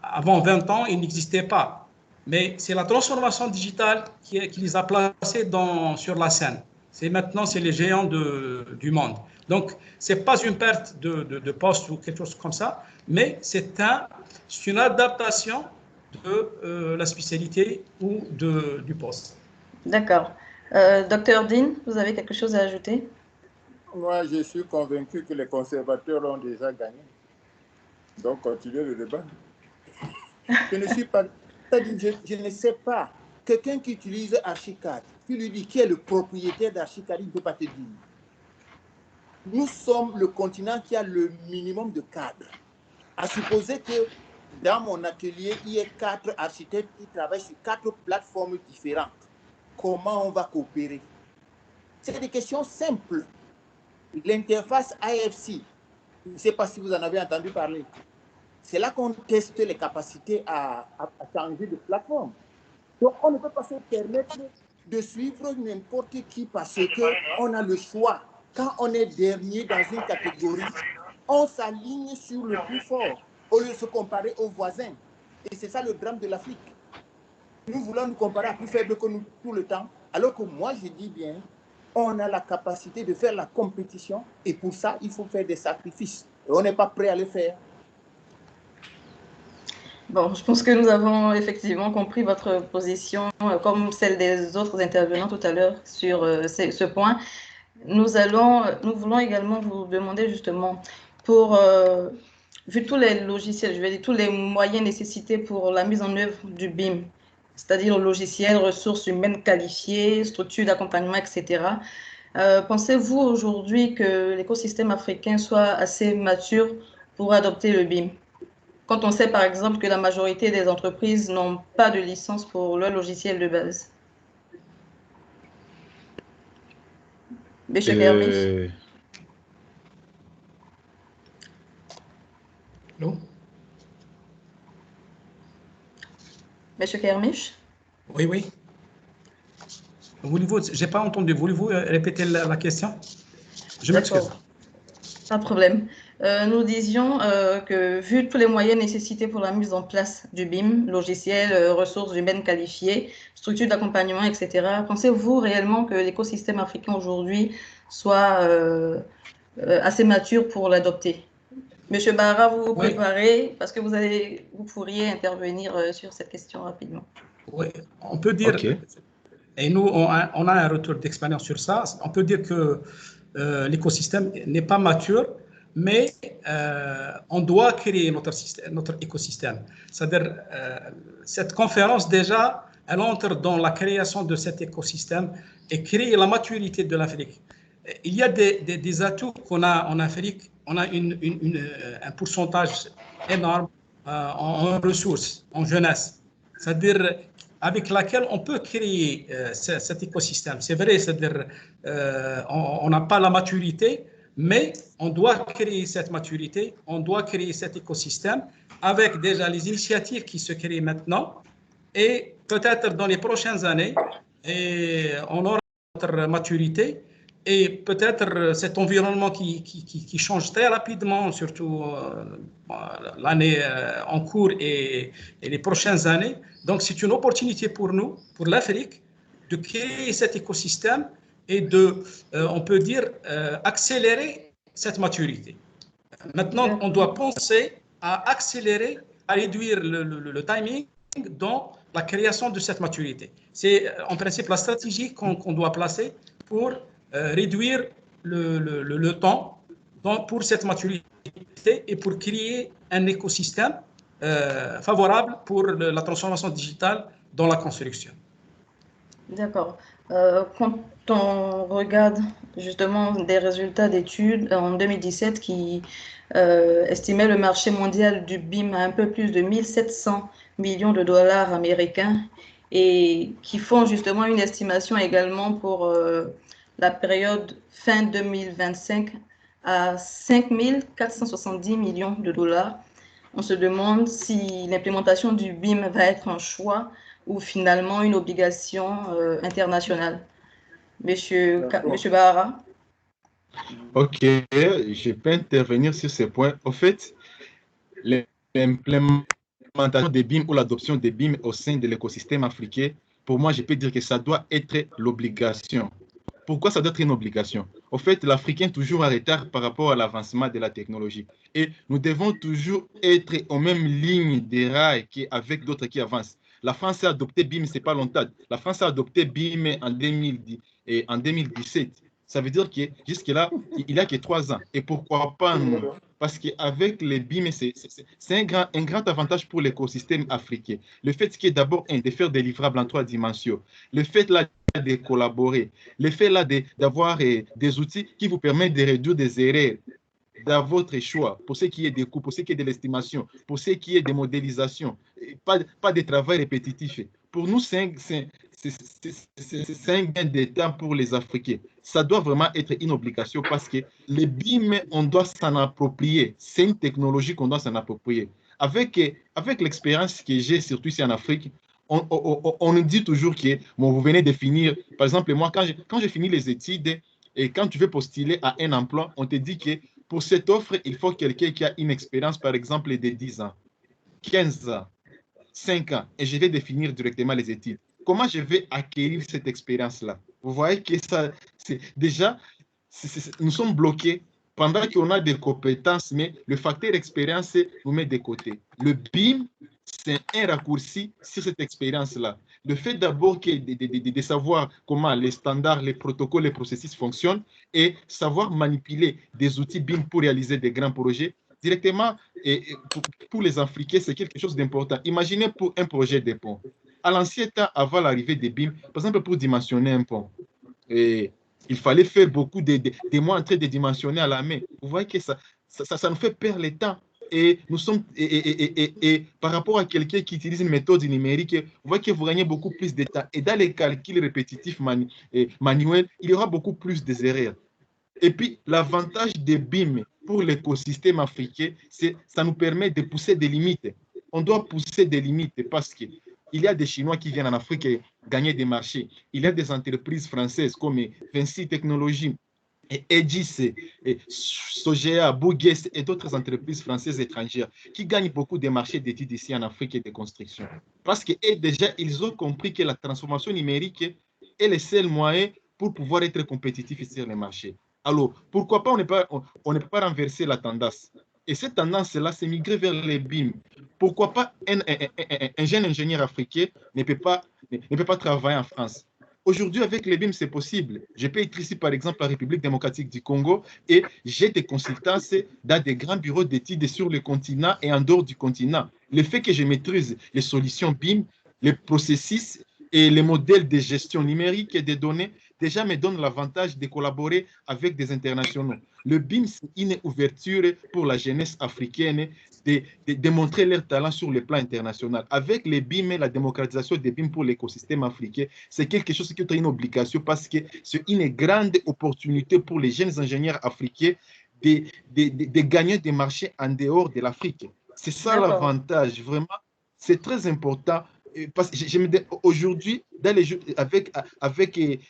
avant 20 ans, ils n'existaient pas. Mais c'est la transformation digitale qui les a placés sur la scène. Maintenant, c'est les géants du monde. Donc, ce n'est pas une perte de poste ou quelque chose comme ça, mais c'est une adaptation de la spécialité ou du poste. D'accord. Docteur Dean, vous avez quelque chose à ajouter? Moi, je suis convaincu que les conservateurs ont déjà gagné. Donc, continuez le débat. Je ne suis pas... Je ne sais pas. Quelqu'un qui utilise Archicad, qui lui dit qui est le propriétaire d'Archicad, il ne peut pas te dire. Nous sommes le continent qui a le minimum de cadres. À supposer que dans mon atelier, il y ait 4 architectes qui travaillent sur 4 plateformes différentes. Comment on va coopérer? C'est des questions simples. L'interface AFC, je ne sais pas si vous en avez entendu parler. C'est là qu'on teste les capacités à changer de plateforme. Donc, on ne peut pas se permettre de suivre n'importe qui parce qu'on a le choix. Quand on est dernier dans une catégorie, on s'aligne sur le plus fort au lieu de se comparer aux voisins. Et c'est ça le drame de l'Afrique. Nous voulons nous comparer à plus faible que nous tout le temps, alors que moi, je dis bien, on a la capacité de faire la compétition et pour ça, il faut faire des sacrifices. Et on n'est pas prêt à le faire. Bon, je pense que nous avons effectivement compris votre position, comme celle des autres intervenants tout à l'heure sur ce point. Nous voulons également vous demander justement, vu tous les logiciels, je vais dire tous les moyens nécessités pour la mise en œuvre du BIM, c'est-à-dire le logiciel, ressources humaines qualifiées, structures d'accompagnement, etc. Pensez-vous aujourd'hui que l'écosystème africain soit assez mature pour adopter le BIM? Quand on sait par exemple que la majorité des entreprises n'ont pas de licence pour leur logiciel de base. Monsieur Kermiche. Non. Monsieur Kermiche? Oui, oui. Je n'ai pas entendu. Voulez-vous répéter la question? Je m'excuse. Pas de problème. Nous disions que vu tous les moyens nécessités pour la mise en place du BIM, logiciel, ressources humaines qualifiées, structures d'accompagnement, etc., pensez-vous réellement que l'écosystème africain aujourd'hui soit assez mature pour l'adopter? Monsieur Barra, vous vous préparez parce que vous pourriez intervenir sur cette question rapidement. Oui, on peut dire, et nous, on a un retour d'expérience sur ça, on peut dire que l'écosystème n'est pas mature, mais on doit créer notre écosystème. C'est-à-dire, cette conférence, déjà, elle entre dans la création de cet écosystème et créer la maturité de l'Afrique. Il y a des atouts qu'on a en Afrique. On a un pourcentage énorme en ressources, en jeunesse. C'est-à-dire avec laquelle on peut créer cet écosystème. C'est vrai, c'est-à-dire on n'a pas la maturité, mais on doit créer cette maturité, on doit créer cet écosystème avec déjà les initiatives qui se créent maintenant et peut-être dans les prochaines années, et on aura notre maturité et peut-être cet environnement qui change très rapidement, surtout l'année en cours et les prochaines années. Donc, c'est une opportunité pour nous, pour l'Afrique, de créer cet écosystème et de, on peut dire, accélérer cette maturité. Maintenant, on doit penser à accélérer, à réduire le timing dans la création de cette maturité. C'est en principe la stratégie qu'on doit placer pour réduire le temps pour cette maturité et pour créer un écosystème favorable pour la transformation digitale dans la construction. D'accord. Quand on regarde justement des résultats d'études en 2017 qui estimaient le marché mondial du BIM à un peu plus de 1700 millions de dollars américains et qui font justement une estimation également pour la période fin 2025 à 5470 millions de dollars. On se demande si l'implémentation du BIM va être un choix ou finalement une obligation internationale. Monsieur Bahara. Ok, je peux intervenir sur ce point. En fait, l'implémentation des BIM ou l'adoption des BIM au sein de l'écosystème africain, pour moi, je peux dire que ça doit être l'obligation. Pourquoi ça doit être une obligation? En fait, l'Africain est toujours en retard par rapport à l'avancement de la technologie. Et nous devons toujours être aux mêmes lignes des rails avec d'autres qui avancent. La France a adopté BIM, ce n'est pas longtemps. La France a adopté BIM en 2010 et en 2017. Ça veut dire que jusque-là, il n'y a que 3 ans. Et pourquoi pas nous? Parce qu'avec les BIM, c'est un grand avantage pour l'écosystème africain. Le fait qui est d'abord de faire des livrables en 3 dimensions. Le fait là de collaborer. Le fait là d'avoir des outils qui vous permettent de réduire des erreurs dans votre choix, pour ce qui est des coûts, pour ce qui est de l'estimation, pour ce qui est des modélisations, pas de travail répétitif. Pour nous, c'est un gain de temps pour les Africains. Ça doit vraiment être une obligation parce que les BIM, on doit s'en approprier. C'est une technologie qu'on doit s'en approprier. Avec l'expérience que j'ai, surtout ici en Afrique, on nous dit toujours que bon, vous venez de finir. Par exemple, moi, quand j'ai fini les études et quand tu veux postuler à un emploi, on te dit que pour cette offre, il faut quelqu'un qui a une expérience, par exemple, de 10 ans, 15 ans, 5 ans, et je vais définir directement les études. Comment je vais acquérir cette expérience-là? Vous voyez que ça, déjà, nous sommes bloqués pendant qu'on a des compétences, mais le facteur expérience nous met de côté. Le BIM, c'est un raccourci sur cette expérience-là. Le fait d'abord de savoir comment les standards, les protocoles, les processus fonctionnent et savoir manipuler des outils BIM pour réaliser des grands projets, directement, pour les Africains, c'est quelque chose d'important. Imaginez pour un projet de pont. À l'ancien temps, avant l'arrivée des BIM, par exemple, pour dimensionner un pont, il fallait faire beaucoup de mois en train de dimensionner à la main. Vous voyez que ça nous fait perdre le temps. Et nous sommes par rapport à quelqu'un qui utilise une méthode numérique, vous voyez que vous gagnez beaucoup plus de temps. Et dans les calculs répétitifs manuels, il y aura beaucoup plus d'erreurs. Et puis, l'avantage des BIM pour l'écosystème africain, c'est ça nous permet de pousser des limites. On doit pousser des limites parce qu'il y a des Chinois qui viennent en Afrique gagner des marchés. Il y a des entreprises françaises comme Vinci Technologies, et Edis, Sogea, Bougues et d'autres entreprises françaises étrangères qui gagnent beaucoup de marchés d'études ici en Afrique et de construction. Parce que déjà, ils ont compris que la transformation numérique est le seul moyen pour pouvoir être compétitif sur les marchés. Alors, pourquoi pas on ne peut pas renverser la tendance? Et cette tendance-là, c'est migrer vers les BIM. Pourquoi pas un jeune ingénieur africain ne peut pas travailler en France? Aujourd'hui, avec les BIM, c'est possible. Je peux être ici, par exemple, la République démocratique du Congo et j'ai des consultances dans des grands bureaux d'études sur le continent et en dehors du continent. Le fait que je maîtrise les solutions BIM, les processus et les modèles de gestion numérique des données, déjà me donne l'avantage de collaborer avec des internationaux. Le BIM, c'est une ouverture pour la jeunesse africaine de montrer leur talent sur le plan international. Avec les BIM et la démocratisation des BIM pour l'écosystème africain, c'est quelque chose qui est une obligation parce que c'est une grande opportunité pour les jeunes ingénieurs africains de gagner des marchés en dehors de l'Afrique. C'est ça l'avantage, vraiment. C'est très important. Parce que aujourd'hui, avec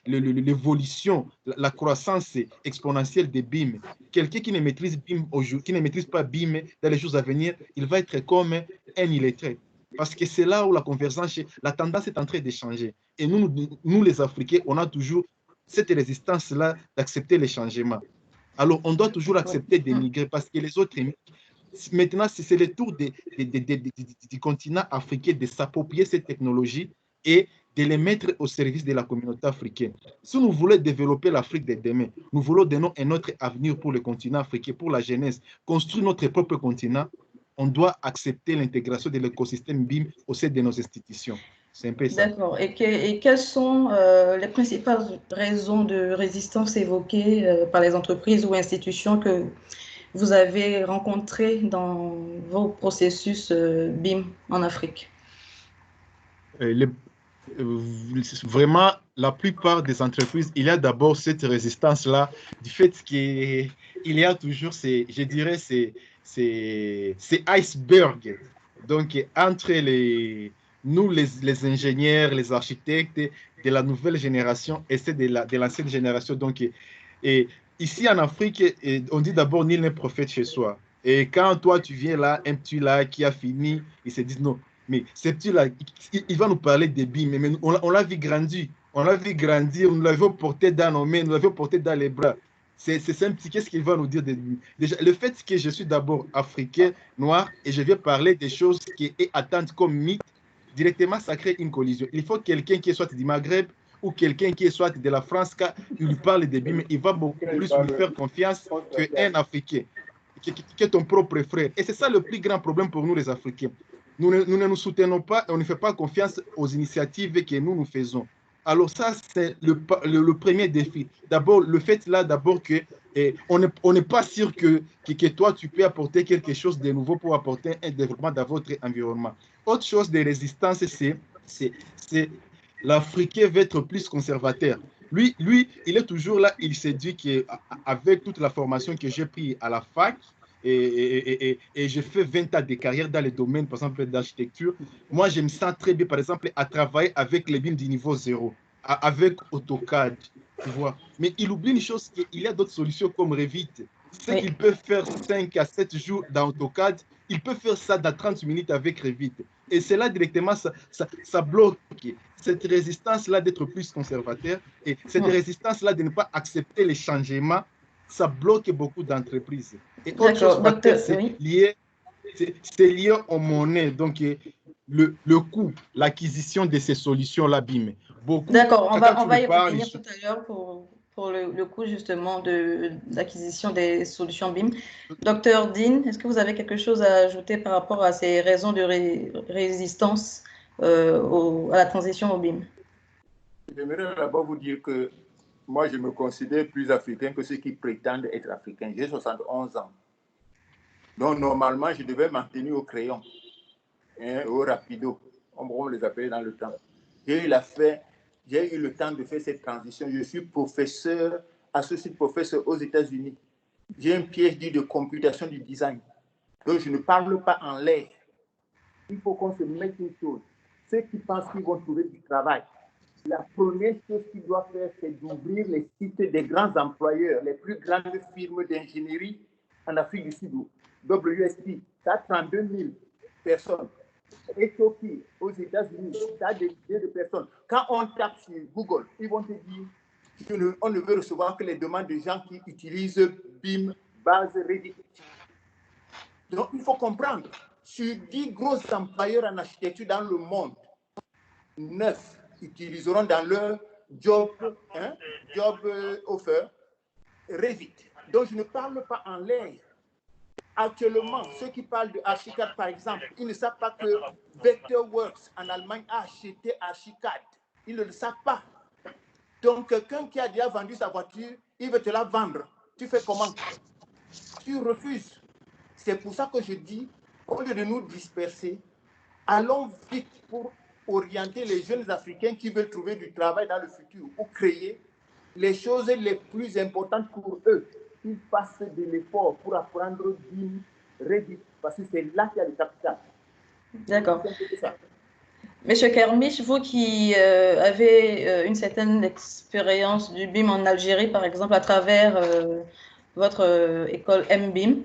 l'évolution, la croissance exponentielle des BIM, quelqu'un qui ne maîtrise BIM aujourd'hui, qui ne maîtrise pas BIM dans les jours à venir, il va être comme un illettré. Parce que c'est là où la convergence, la tendance est en train de changer. Et nous les Africains, on a toujours cette résistance-là d'accepter les changements. Alors, on doit toujours accepter d'émigrer parce que les autres émigrent. Maintenant, c'est le tour du continent africain de s'approprier cette technologie et de les mettre au service de la communauté africaine. Si nous voulons développer l'Afrique de demain, nous voulons donner un autre avenir pour le continent africain, pour la jeunesse, construire notre propre continent, on doit accepter l'intégration de l'écosystème BIM au sein de nos institutions. C'est un peu ça. D'accord. Et quelles sont les principales raisons de résistance évoquées par les entreprises ou institutions que vous avez rencontrées dans vos processus BIM en Afrique? Vraiment, la plupart des entreprises, il y a d'abord cette résistance-là du fait qu'il y a toujours, je dirais, c'est iceberg. Donc, entre nous, les ingénieurs, les architectes de la nouvelle génération et ceux de l'ancienne génération. Donc, et ici en Afrique, on dit d'abord, nul n'est prophète chez soi. Et quand toi, tu viens là, un petit là qui a fini, ils se disent non. Mais ce petit-là, il va nous parler des BIM, mais on l'a vu grandir. On l'a vu grandir, nous l'avons porté dans nos mains, nous l'avons porté dans les bras. C'est un petit, qu'est-ce qu'il va nous dire de lui? Déjà, le fait que je suis d'abord africain, noir, et je vais parler des choses qui est atteinte comme mythe, directement, ça crée une collision. Il faut quelqu'un qui soit du Maghreb ou quelqu'un qui soit de la France, quand il lui parle des BIM, il va beaucoup plus lui faire confiance qu'un Africain, qui est ton propre frère. Et c'est ça le plus grand problème pour nous, les Africains. Nous ne nous soutenons pas et on ne fait pas confiance aux initiatives que nous faisons. Alors ça, c'est le premier défi. D'abord, le fait là, d'abord que on n'est pas sûr que toi, tu peux apporter quelque chose de nouveau pour apporter un développement dans votre environnement. Autre chose de résistance, c'est l'Africain veut être plus conservateur. Lui, il est toujours là, il se dit qu'avec toute la formation que j'ai prise à la fac, et j'ai fait 20 ans de carrière dans les domaines, par exemple, d'architecture. Moi, je me sens très bien, par exemple, à travailler avec les BIM du niveau 0, avec AutoCAD, tu vois. Mais il oublie une chose, qu'il y a d'autres solutions comme Revit. Ce qu'il peut faire 5 à 7 jours dans AutoCAD, il peut faire ça dans 30 minutes avec Revit. Et c'est là directement, ça bloque cette résistance-là d'être plus conservateur et cette résistance-là de ne pas accepter les changements. Ça bloque beaucoup d'entreprises. Et autre chose, c'est lié aux monnaies. Donc, le coût, l'acquisition de ces solutions-là BIM. D'accord, on va y revenir tout à l'heure pour le coût justement de l'acquisition des solutions BIM. Docteur Dean, est-ce que vous avez quelque chose à ajouter par rapport à ces raisons de résistance à la transition au BIM? J'aimerais d'abord vous dire que moi, je me considère plus africain que ceux qui prétendent être africains. J'ai 71 ans. Donc, normalement, je devais m'en tenir au crayon, au rapido, on les appelait dans le temps. J'ai eu le temps de faire cette transition. Je suis professeur, associé professeur aux États-Unis. J'ai un PhD de computation du design. Donc, je ne parle pas en l'air. Il faut qu'on se mette une chose. Ceux qui pensent qu'ils vont trouver du travail, la première chose qu'ils doivent faire, c'est d'ouvrir les sites des grands employeurs, les plus grandes firmes d'ingénierie en Afrique du Sud. WSP, ça a 32 000 personnes. Éthiopie, aux États-Unis, ça a des milliers de personnes. Quand on tape sur Google, ils vont te dire qu'on ne veut recevoir que les demandes de gens qui utilisent BIM, base, Revit. Donc, il faut comprendre, sur 10 gros employeurs en architecture dans le monde, 9 utiliseront dans leur job offer Revit. Donc, je ne parle pas en l'air. Actuellement, ceux qui parlent de Archicad, par exemple, ils ne savent pas que Vectorworks en Allemagne a acheté Archicad. Ils ne le savent pas. Donc, quelqu'un qui a déjà vendu sa voiture, il veut te la vendre. Tu fais comment? Tu refuses. C'est pour ça que je dis, au lieu de nous disperser, allons vite pour orienter les jeunes Africains qui veulent trouver du travail dans le futur ou créer les choses les plus importantes pour eux. Ils fassent de l'effort pour apprendre BIM, Revit, parce que c'est là qu'il y a le capital. D'accord. Monsieur Kermiche, vous qui avez une certaine expérience du BIM en Algérie, par exemple, à travers votre école MBIM,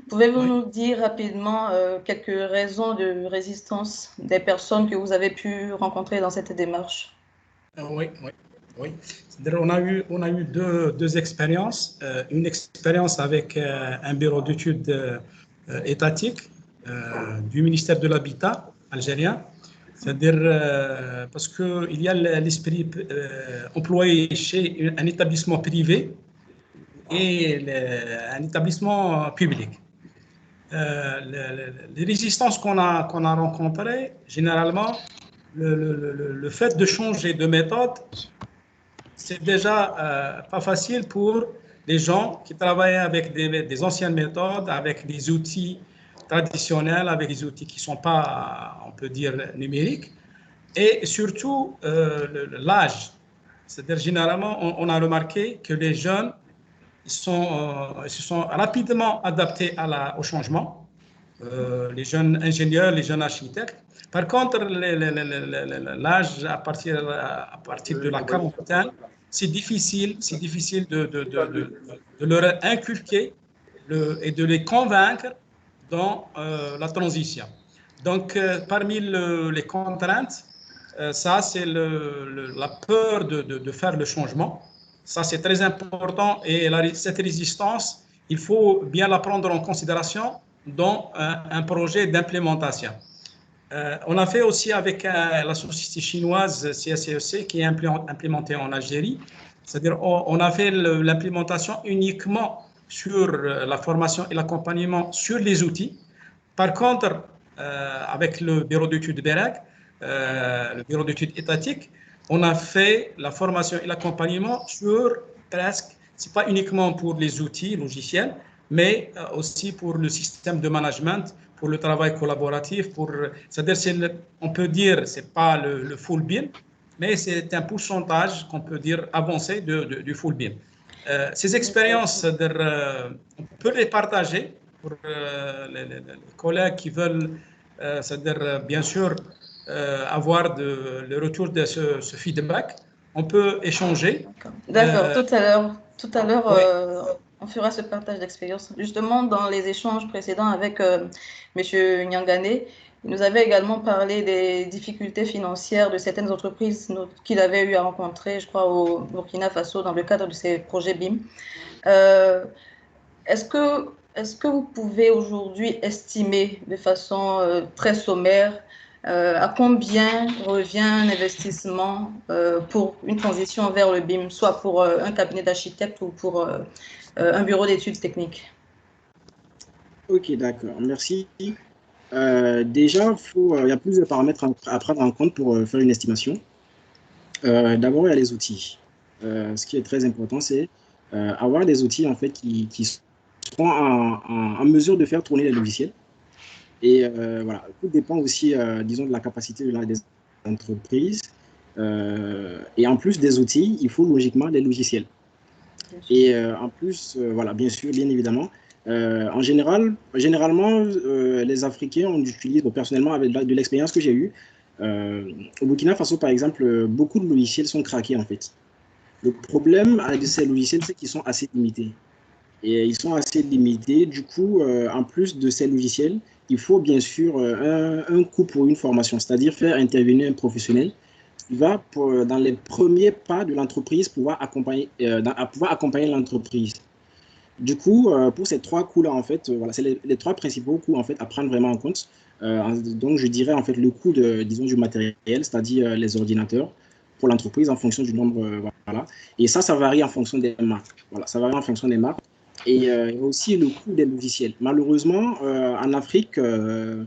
pouvez-vous nous dire rapidement quelques raisons de résistance des personnes que vous avez pu rencontrer dans cette démarche? Oui. On a eu deux expériences. Une expérience avec un bureau d'études étatique du ministère de l'Habitat algérien. C'est-à-dire parce qu'il y a l'esprit employé chez un établissement privé et un établissement public. Les résistances qu'on a rencontrées, généralement, le fait de changer de méthode, c'est déjà pas facile pour les gens qui travaillent avec des anciennes méthodes, avec des outils traditionnels, avec des outils qui ne sont pas, on peut dire, numériques. Et surtout, l'âge. C'est-à-dire, généralement, on a remarqué que les jeunes se sont rapidement adaptés au changement. Les jeunes ingénieurs, les jeunes architectes. Par contre, l'âge à partir de la quarantaine, c'est difficile de leur inculquer et de les convaincre dans la transition. Donc, parmi les contraintes, ça, c'est la peur de faire le changement. Ça, c'est très important. Et cette résistance, il faut bien la prendre en considération dans un projet d'implémentation. On a fait aussi avec la société chinoise CSCEC qui est implémentée en Algérie. C'est-à-dire on a fait l'implémentation uniquement sur la formation et l'accompagnement sur les outils. Par contre, avec le bureau d'études BEREC, le bureau d'études étatique, on a fait la formation et l'accompagnement sur presque, c'est pas uniquement pour les outils logiciels, mais aussi pour le système de management, pour le travail collaboratif, c'est-à-dire, on peut dire, c'est pas le full BIM, mais c'est un pourcentage qu'on peut dire avancé du full BIM. Ces expériences, on peut les partager pour les collègues qui veulent, c'est-à-dire, bien sûr, avoir le retour de ce feedback. On peut échanger. D'accord, tout à l'heure, oui. On fera ce partage d'expérience. Justement, dans les échanges précédents avec M. Nyangane, il nous avait également parlé des difficultés financières de certaines entreprises qu'il avait eu à rencontrer, je crois, au Burkina Faso, dans le cadre de ces projets BIM. Est-ce que vous pouvez aujourd'hui estimer de façon très sommaire À combien revient un investissement pour une transition vers le BIM, soit pour un cabinet d'architecte ou pour un bureau d'études techniques? Ok, d'accord. Merci. Déjà, il y a plusieurs paramètres à prendre en compte pour faire une estimation. D'abord, il y a les outils. Ce qui est très important, c'est avoir des outils en fait, qui seront en mesure de faire tourner les logiciels. Et voilà, tout dépend aussi, disons, de la capacité des entreprises. Et en plus des outils, il faut logiquement des logiciels. Et en plus, voilà, bien sûr, bien évidemment, généralement, les Africains, on utilise, personnellement, avec de l'expérience que j'ai eue, au Burkina Faso, par exemple, beaucoup de logiciels sont craqués, en fait. Le problème avec ces logiciels, c'est qu'ils sont assez limités. Et ils sont assez limités. Du coup, en plus de ces logiciels, il faut bien sûr un coût pour une formation, c'est-à-dire faire intervenir un professionnel qui va, dans les premiers pas de l'entreprise, pouvoir accompagner l'entreprise. Du coup, pour ces trois coûts-là, en fait, voilà, c'est les trois principaux coûts en fait, à prendre vraiment en compte. Donc, je dirais en fait le coût disons, du matériel, c'est-à-dire les ordinateurs pour l'entreprise en fonction du nombre. Voilà. Et ça varie en fonction des marques. Voilà, ça varie en fonction des marques. Et aussi le coût des logiciels. Malheureusement, en Afrique, je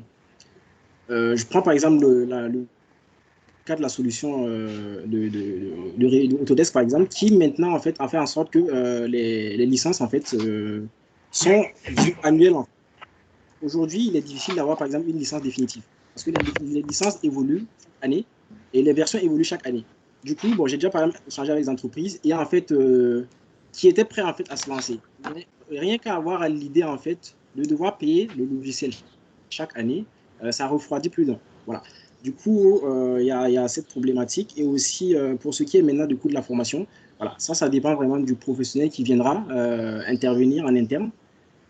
prends par exemple le cas de la solution de Autodesk, par exemple, qui maintenant en fait, a fait en sorte que les licences en fait, sont annuelles. Aujourd'hui, il est difficile d'avoir par exemple une licence définitive parce que les licences évoluent chaque année et les versions évoluent chaque année. Du coup, bon, j'ai déjà par exemple échangé avec les entreprises et en fait, qui étaient prêts en fait à se lancer. Mais rien qu'à avoir l'idée en fait de devoir payer le logiciel chaque année, ça refroidit plus d'un. Voilà. Du coup, il y a cette problématique. Et aussi, pour ce qui est maintenant du coût de la formation, voilà, ça dépend vraiment du professionnel qui viendra intervenir en interne.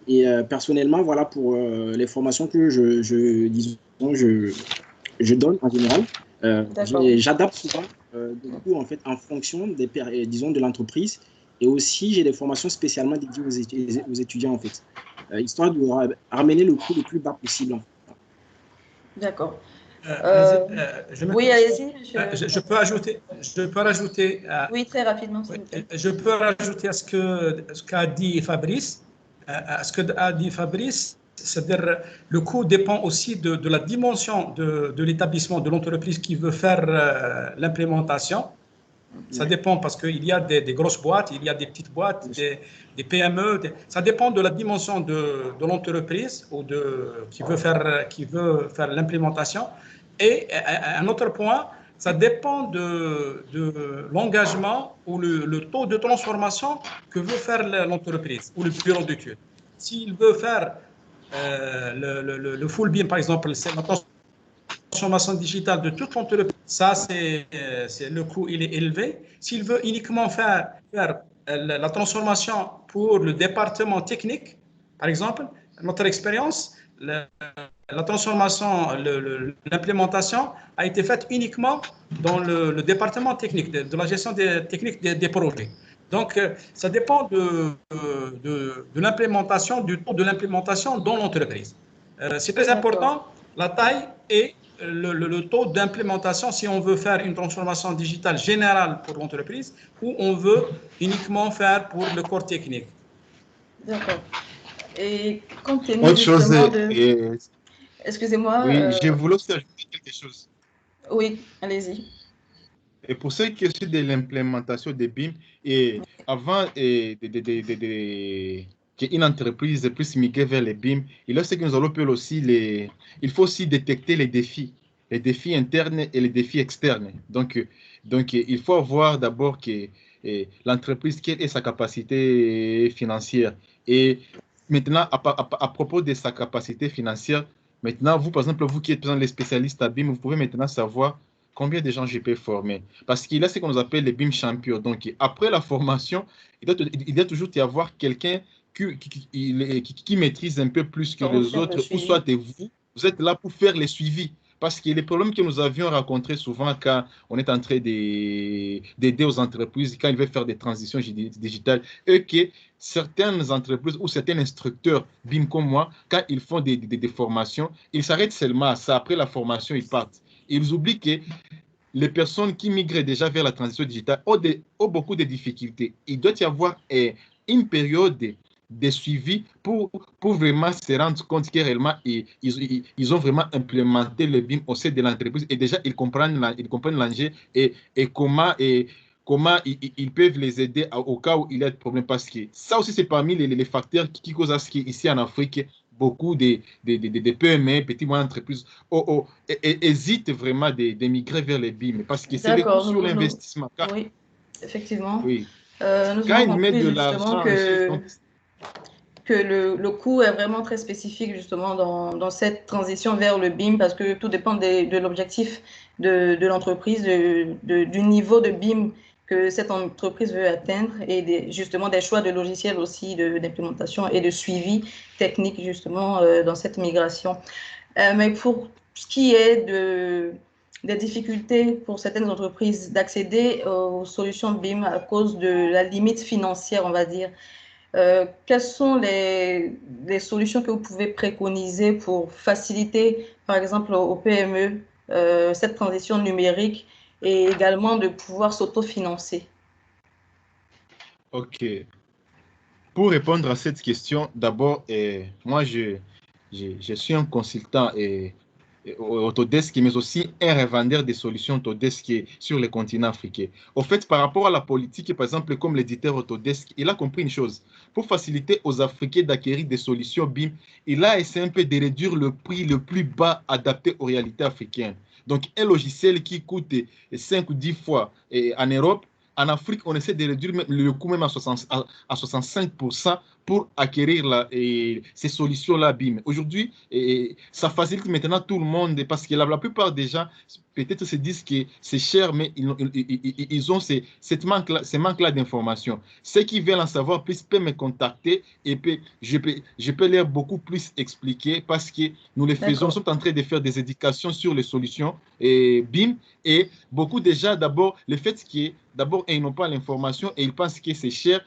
Et personnellement, voilà, pour les formations que je donne en général, j'adapte souvent beaucoup en fait en fonction disons, de l'entreprise. Et aussi, j'ai des formations spécialement dédiées aux étudiants en fait, histoire de ramener le coût le plus bas possible. D'accord. Oui, allez-y. Je peux rajouter. Oui, très rapidement. Je peux rajouter à ce qu'a dit Fabrice. C'est-à-dire le coût dépend aussi de la dimension de l'établissement, de l'entreprise qui veut faire l'implémentation. Ça dépend parce qu'il y a des grosses boîtes, il y a des petites boîtes, des PME. Ça dépend de la dimension de l'entreprise ou qui veut faire l'implémentation. Et un autre point, ça dépend de l'engagement ou le taux de transformation que veut faire l'entreprise ou le bureau d'études. S'il veut faire le full BIM, par exemple, c'est la transformation digitale de toute l'entreprise, ça, le coût, il est élevé. S'il veut uniquement faire la transformation pour le département technique, par exemple, notre expérience, la transformation, l'implémentation a été faite uniquement dans le département technique, de la gestion technique des projets. Donc, ça dépend de l'implémentation, du taux de l'implémentation dans l'entreprise. C'est très important, la taille et le taux d'implémentation si on veut faire une transformation digitale générale pour l'entreprise ou on veut uniquement faire pour le corps technique. D'accord. Et compte tenu justement de... Excusez-moi. Oui, j'ai voulu aussi ajouter quelque chose. Oui, allez-y. Et pour ce qui est de l'implémentation des BIM, et avant qu'une entreprise puisse migrer vers les BIM, il est ce que nous allons appeler aussi il faut aussi détecter les défis internes et les défis externes. Donc il faut voir d'abord que l'entreprise, quelle est sa capacité financière. Et maintenant, à propos de sa capacité financière, maintenant, vous, par exemple, vous qui êtes les spécialistes à BIM, vous pouvez maintenant savoir combien de gens je peux former. Parce qu'il y a ce qu'on appelle les BIM champions. Donc, après la formation, il doit toujours y avoir quelqu'un qui maîtrise un peu plus que les autres, ou soit vous êtes là pour faire les suivis. Parce que les problèmes que nous avions rencontrés souvent quand on est en train d'aider aux entreprises, quand ils veulent faire des transitions digitales, et que certaines entreprises ou certains instructeurs, BIM comme moi, quand ils font des formations, ils s'arrêtent seulement à ça. Après la formation, ils partent. Ils oublient que les personnes qui migrent déjà vers la transition digitale ont beaucoup de difficultés. Il doit y avoir une période de suivi pour vraiment se rendre compte que réellement ils ont vraiment implémenté le BIM au sein de l'entreprise et déjà ils comprennent l'enjeu et comment ils peuvent les aider au cas où il y a des problèmes. Parce que ça aussi, c'est parmi les facteurs qui causent à ce qu'ici en Afrique, beaucoup de PME, petites moyennes entreprises, hésitent vraiment de migrer vers les BIM parce que c'est le coût D'accord, sur l'investissement. oui, effectivement. Oui. Nous Quand avons ils mettent compris de justement l'argent, que le coût est vraiment très spécifique justement dans cette transition vers le BIM parce que tout dépend de l'objectif de l'entreprise, du niveau de BIM que cette entreprise veut atteindre et justement des choix de logiciels aussi d'implémentation et de suivi technique justement dans cette migration. Mais pour ce qui est des difficultés pour certaines entreprises d'accéder aux solutions BIM à cause de la limite financière, on va dire, quelles sont les solutions que vous pouvez préconiser pour faciliter, par exemple, aux PME, cette transition numérique et également de pouvoir s'autofinancer? OK. Pour répondre à cette question, d'abord, moi, je suis un consultant Autodesk, mais aussi un revendeur des solutions Autodesk sur le continent africain. Au fait, par rapport à la politique, par exemple, comme l'éditeur Autodesk, il a compris une chose. Pour faciliter aux Africains d'acquérir des solutions BIM, il a essayé un peu de réduire le prix le plus bas adapté aux réalités africaines. Donc, un logiciel qui coûte 5 ou 10 fois en Europe, en Afrique, on essaie de réduire le coût même à 65% pour acquérir ces solutions-là BIM. Aujourd'hui, ça facilite maintenant tout le monde parce que la plupart des gens peut-être se disent que c'est cher, mais ils ont ce manque-là d'informations. Ceux qui veulent en savoir plus peuvent me contacter et je peux leur beaucoup plus expliquer parce que nous les faisons, nous sommes en train de faire des éducations sur les solutions BIM et beaucoup déjà, d'abord, le fait que d'abord, ils n'ont pas l'information et ils pensent que c'est cher.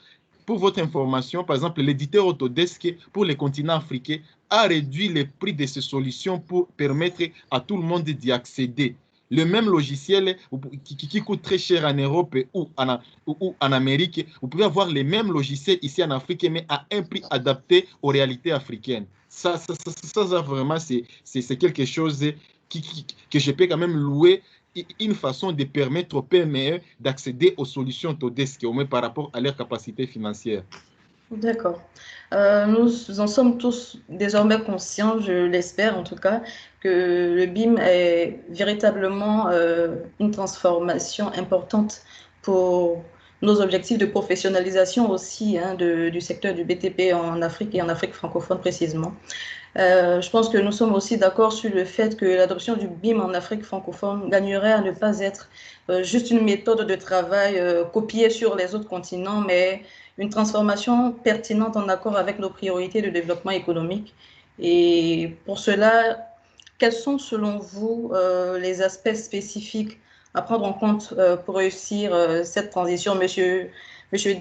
Pour votre information, par exemple, l'éditeur Autodesk pour les continents africains a réduit les prix de ces solutions pour permettre à tout le monde d'y accéder. Le même logiciel qui coûte très cher en Europe ou en Amérique, vous pouvez avoir les mêmes logiciels ici en Afrique, mais à un prix adapté aux réalités africaines. Ça vraiment, c'est quelque chose que je peux quand même louer, une façon de permettre aux PME d'accéder aux solutions Autodesk, au moins par rapport à leur capacité financière. D'accord. Nous en sommes tous désormais conscients, je l'espère en tout cas, que le BIM est véritablement une transformation importante pour nos objectifs de professionnalisation aussi du secteur du BTP en Afrique et en Afrique francophone précisément. Je pense que nous sommes aussi d'accord sur le fait que l'adoption du BIM en Afrique francophone gagnerait à ne pas être juste une méthode de travail copiée sur les autres continents, mais une transformation pertinente en accord avec nos priorités de développement économique. Et pour cela, quels sont selon vous les aspects spécifiques à prendre en compte pour réussir cette transition, Monsieur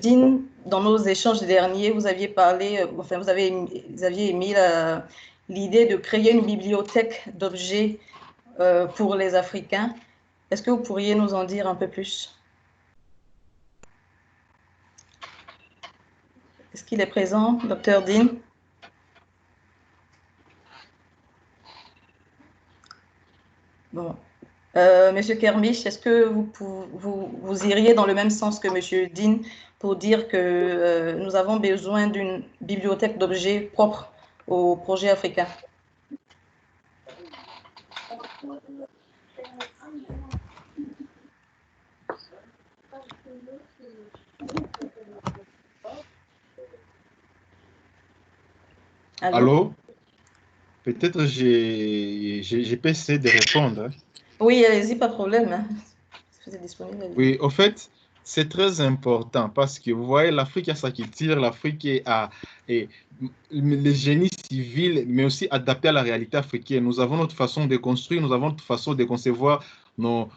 Dean? Dans nos échanges derniers, vous aviez parlé, enfin, vous aviez émis l'idée de créer une bibliothèque d'objets pour les Africains. Est-ce que vous pourriez nous en dire un peu plus? Est-ce qu'il est présent, Dr Dean? Bon. Monsieur Kermiche, est-ce que vous iriez dans le même sens que Monsieur Dean pour dire que nous avons besoin d'une bibliothèque d'objets propre au projet africain? Allô? Peut-être j'ai pas essayé de répondre. Oui, allez-y, pas de problème. Si vous êtes disponible. Oui, au fait, c'est très important parce que vous voyez, l'Afrique a sa culture, l'Afrique le génie civil, mais aussi adapté à la réalité africaine. Nous avons notre façon de construire, nous avons notre façon de concevoir nos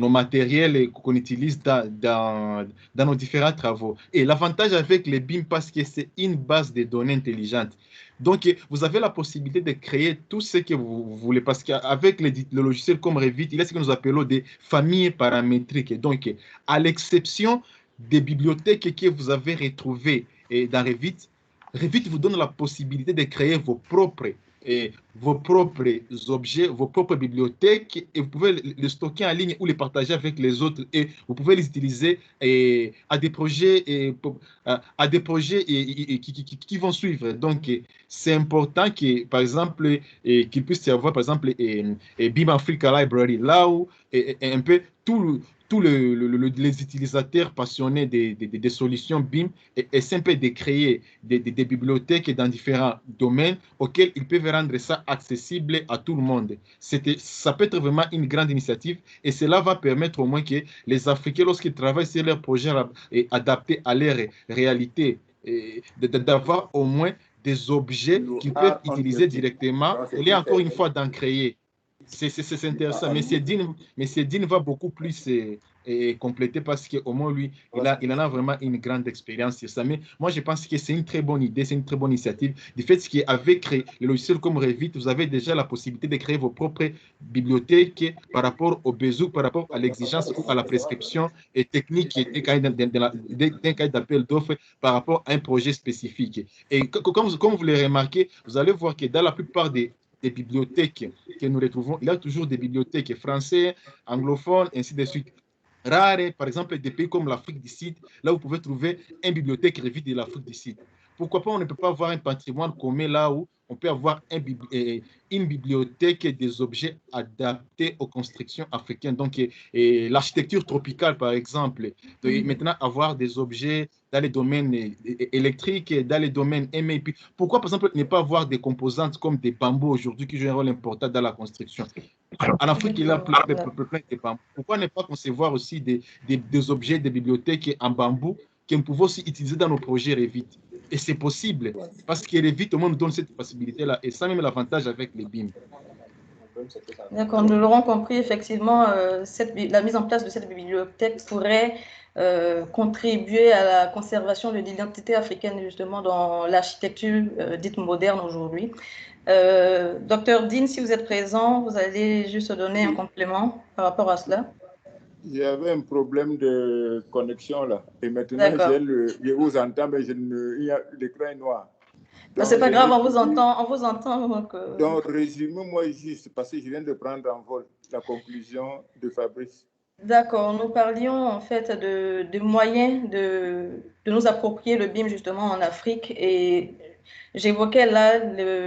matériels qu'on utilise dans nos différents travaux. Et l'avantage avec les BIM, parce que c'est une base de données intelligentes. Donc, vous avez la possibilité de créer tout ce que vous voulez, parce qu'avec le logiciel comme Revit, il y a ce que nous appelons des familles paramétriques. Donc, à l'exception des bibliothèques que vous avez retrouvées dans Revit, Revit vous donne la possibilité de créer vos propres objets, vos propres bibliothèques, et vous pouvez les stocker en ligne ou les partager avec les autres, et vous pouvez les utiliser à des projets, qui vont suivre. Donc, c'est important que, par exemple, qu'il puisse y avoir, par exemple, BIM Africa Library, là où un peu tous les utilisateurs passionnés des solutions BIM essaient un peu de créer des bibliothèques dans différents domaines auxquels ils peuvent rendre ça accessible à tout le monde. Ça peut être vraiment une grande initiative, et cela va permettre au moins que les Africains, lorsqu'ils travaillent sur leurs projets adaptés à leur réalité, d'avoir au moins des objets qu'ils peuvent utiliser directement, et encore une fois d'en créer. C'est intéressant, mais Cédine va beaucoup plus compléter, parce qu'au moins lui, il en a vraiment une grande expérience sur ça. Mais moi, je pense que c'est une très bonne idée, c'est une très bonne initiative. Du fait qu'avec le logiciel comme Revit, vous avez déjà la possibilité de créer vos propres bibliothèques par rapport aux besoins, par rapport à l'exigence ou à la prescription et technique d'un cas d'appel d'offres par rapport à un projet spécifique. Et comme vous le remarquez, vous allez voir que dans la plupart des bibliothèques que nous retrouvons, il y a toujours des bibliothèques françaises, anglophones, ainsi de suite. Rares, par exemple, des pays comme l'Afrique du Sud, là vous pouvez trouver une bibliothèque Revit de l'Afrique du Sud. Pourquoi pas on ne peut pas avoir un patrimoine commun là où on peut avoir une bibliothèque des objets adaptés aux constructions africaines. Donc, l'architecture tropicale, par exemple, maintenant avoir des objets dans les domaines électriques, dans les domaines MAP. Pourquoi, par exemple, ne pas avoir des composantes comme des bambous aujourd'hui qui jouent un rôle important dans la construction? En Afrique, il y a plein de bambous. Pourquoi ne pas concevoir aussi des objets, des bibliothèques en bambou que nous pouvons aussi utiliser dans nos projets Revit? Et c'est possible, parce que Revit, au moins, nous donne cette possibilité-là. Et ça, même l'avantage avec les BIM. D'accord, nous l'aurons compris, effectivement, la mise en place de cette bibliothèque pourrait contribuer à la conservation de l'identité africaine, justement, dans l'architecture dite moderne aujourd'hui. Docteur Dean, si vous êtes présent, vous allez juste donner un complément par rapport à cela. Il y avait un problème de connexion là. Et maintenant, je vous entends, mais l'écran est noir. C'est pas grave, on vous entend. Donc, résumez-moi juste, parce que je viens de prendre en vol la conclusion de Fabrice. D'accord, nous parlions en fait de moyens de nous approprier le BIM justement en Afrique, et j'évoquais là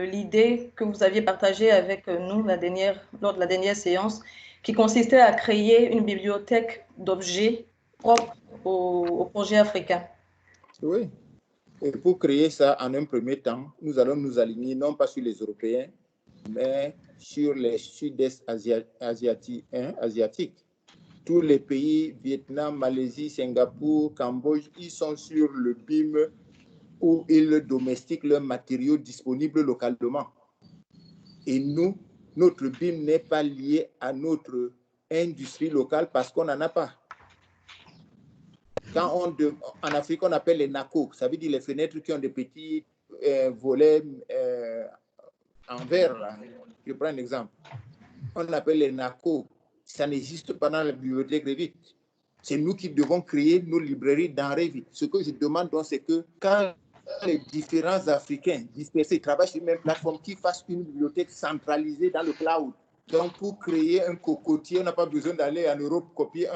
l'idée que vous aviez partagée avec nous lors de la dernière séance, qui consistait à créer une bibliothèque d'objets propres au projet africain. Oui. Et pour créer ça, en un premier temps, nous allons nous aligner non pas sur les Européens, mais sur les sud-est asiatiques. Tous les pays, Vietnam, Malaisie, Singapour, Cambodge, ils sont sur le BIM où ils domestiquent leurs matériaux disponibles localement. Et nous, notre BIM n'est pas lié à notre industrie locale parce qu'on n'en a pas. En Afrique, on appelle les NACO, ça veut dire les fenêtres qui ont des petits volets en verre. Là. Je prends un exemple. On appelle les NACO. Ça n'existe pas dans la bibliothèque Revit. C'est nous qui devons créer nos librairies dans Revit. Ce que je demande donc, c'est que quand les différents Africains dispersés travaillent sur une même plateforme, qu'ils fassent une bibliothèque centralisée dans le cloud. Donc, pour créer un cocotier, on n'a pas besoin d'aller en Europe copier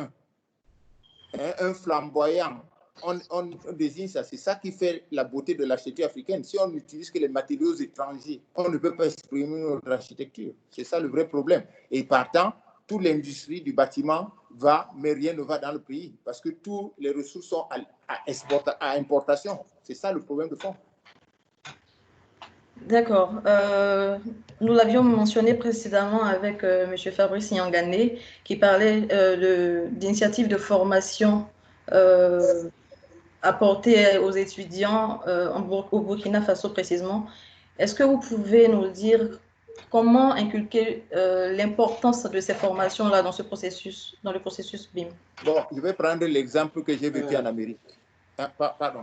un flamboyant. On désigne ça. C'est ça qui fait la beauté de l'architecture africaine. Si on n'utilise que les matériaux étrangers, on ne peut pas exprimer notre architecture. C'est ça le vrai problème. Et partant, toute l'industrie du bâtiment va, mais rien ne va dans le pays parce que toutes les ressources sont à importation. C'est ça le problème de fond. D'accord. Nous l'avions mentionné précédemment avec M. Fabrice qui parlait d'initiatives de formation apporter aux étudiants au Burkina Faso précisément. Est-ce que vous pouvez nous dire comment inculquer l'importance de ces formations-là dans le processus BIM? Bon, je vais prendre l'exemple que j'ai vécu en Amérique. Ah, pardon,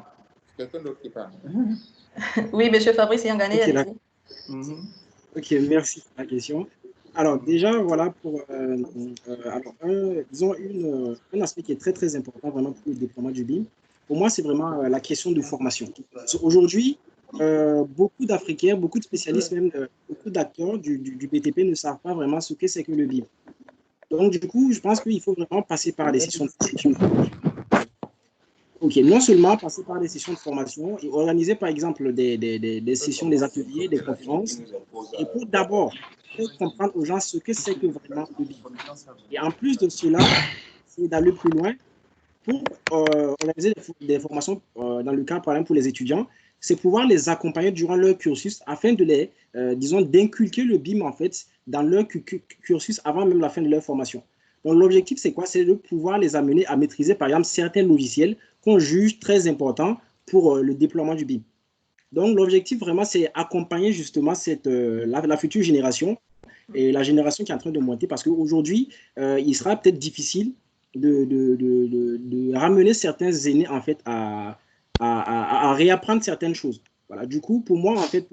quelqu'un d'autre qui parle. Oui, M. Fabrice Yangané, okay, allez-y. Ok, merci pour la question. Alors déjà, voilà, disons un aspect qui est très très important vraiment pour le déploiement du BIM. Pour moi, c'est vraiment la question de formation. Aujourd'hui, beaucoup d'Africains, beaucoup de spécialistes, même beaucoup d'acteurs du BTP ne savent pas vraiment ce que c'est que le BIM. Donc du coup, je pense qu'il faut vraiment passer par des sessions de formation. Ok, non seulement passer par des sessions de formation et organiser par exemple des sessions, des ateliers, des conférences, et pour d'abord comprendre aux gens ce que c'est que vraiment le BIM. Et en plus de cela, c'est d'aller plus loin pour organiser des formations dans le cas, par exemple, pour les étudiants, c'est pouvoir les accompagner durant leur cursus afin de les, disons, d'inculquer le BIM en fait dans leur cursus avant même la fin de leur formation. Donc l'objectif, c'est quoi? C'est de pouvoir les amener à maîtriser, par exemple, certains logiciels qu'on juge très importants pour le déploiement du BIM. Donc l'objectif, vraiment, c'est accompagner justement la future génération et la génération qui est en train de monter parce qu'aujourd'hui, il sera peut-être difficile de ramener certains aînés en fait à réapprendre certaines choses. Voilà. Du coup, pour moi, en fait,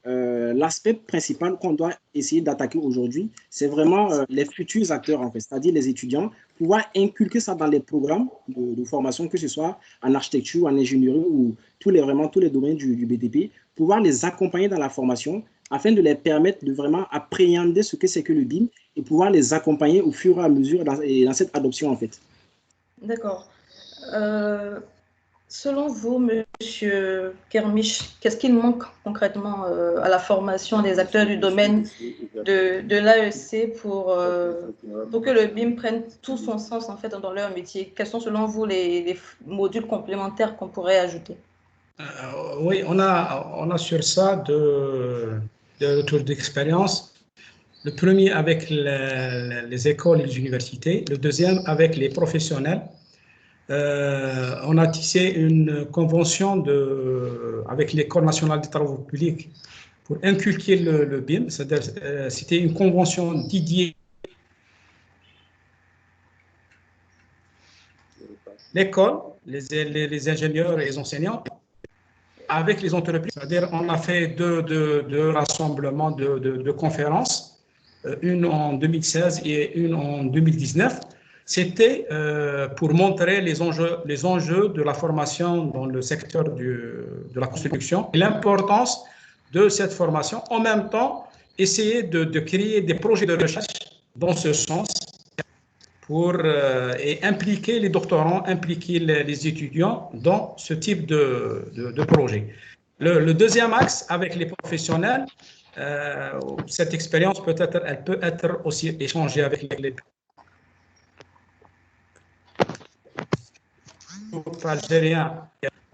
l'aspect principal qu'on doit essayer d'attaquer aujourd'hui, c'est vraiment les futurs acteurs, en fait, c'est-à-dire les étudiants, pouvoir inculquer ça dans les programmes de formation, que ce soit en architecture, en ingénierie ou tous les domaines du BTP, pouvoir les accompagner dans la formation afin de les permettre de vraiment appréhender ce que c'est que le BIM et pouvoir les accompagner au fur et à mesure dans cette adoption, en fait. D'accord. Selon vous, Monsieur Kermiche, qu'est-ce qu'il manque concrètement à la formation des acteurs du domaine de l'AEC pour que le BIM prenne tout son sens en fait dans leur métier? Quels sont selon vous les modules complémentaires qu'on pourrait ajouter? Oui, on a sur ça deux retours d'expérience. Le premier avec les écoles et les universités, le deuxième avec les professionnels. On a tissé une convention avec l'École nationale des travaux publics pour inculquer le BIM. C'est-à-dire, c'était une convention dédiée à l'école, les ingénieurs et les enseignants, avec les entreprises. C'est-à-dire, on a fait deux rassemblements de conférences, une en 2016 et une en 2019. C'était pour montrer les enjeux de la formation dans le secteur de la construction et l'importance de cette formation. En même temps, essayer de créer des projets de recherche dans ce sens et impliquer les doctorants, impliquer les étudiants dans ce type de projet. Le deuxième axe, avec les professionnels, cette expérience elle peut être aussi échangée avec les groupe algérien,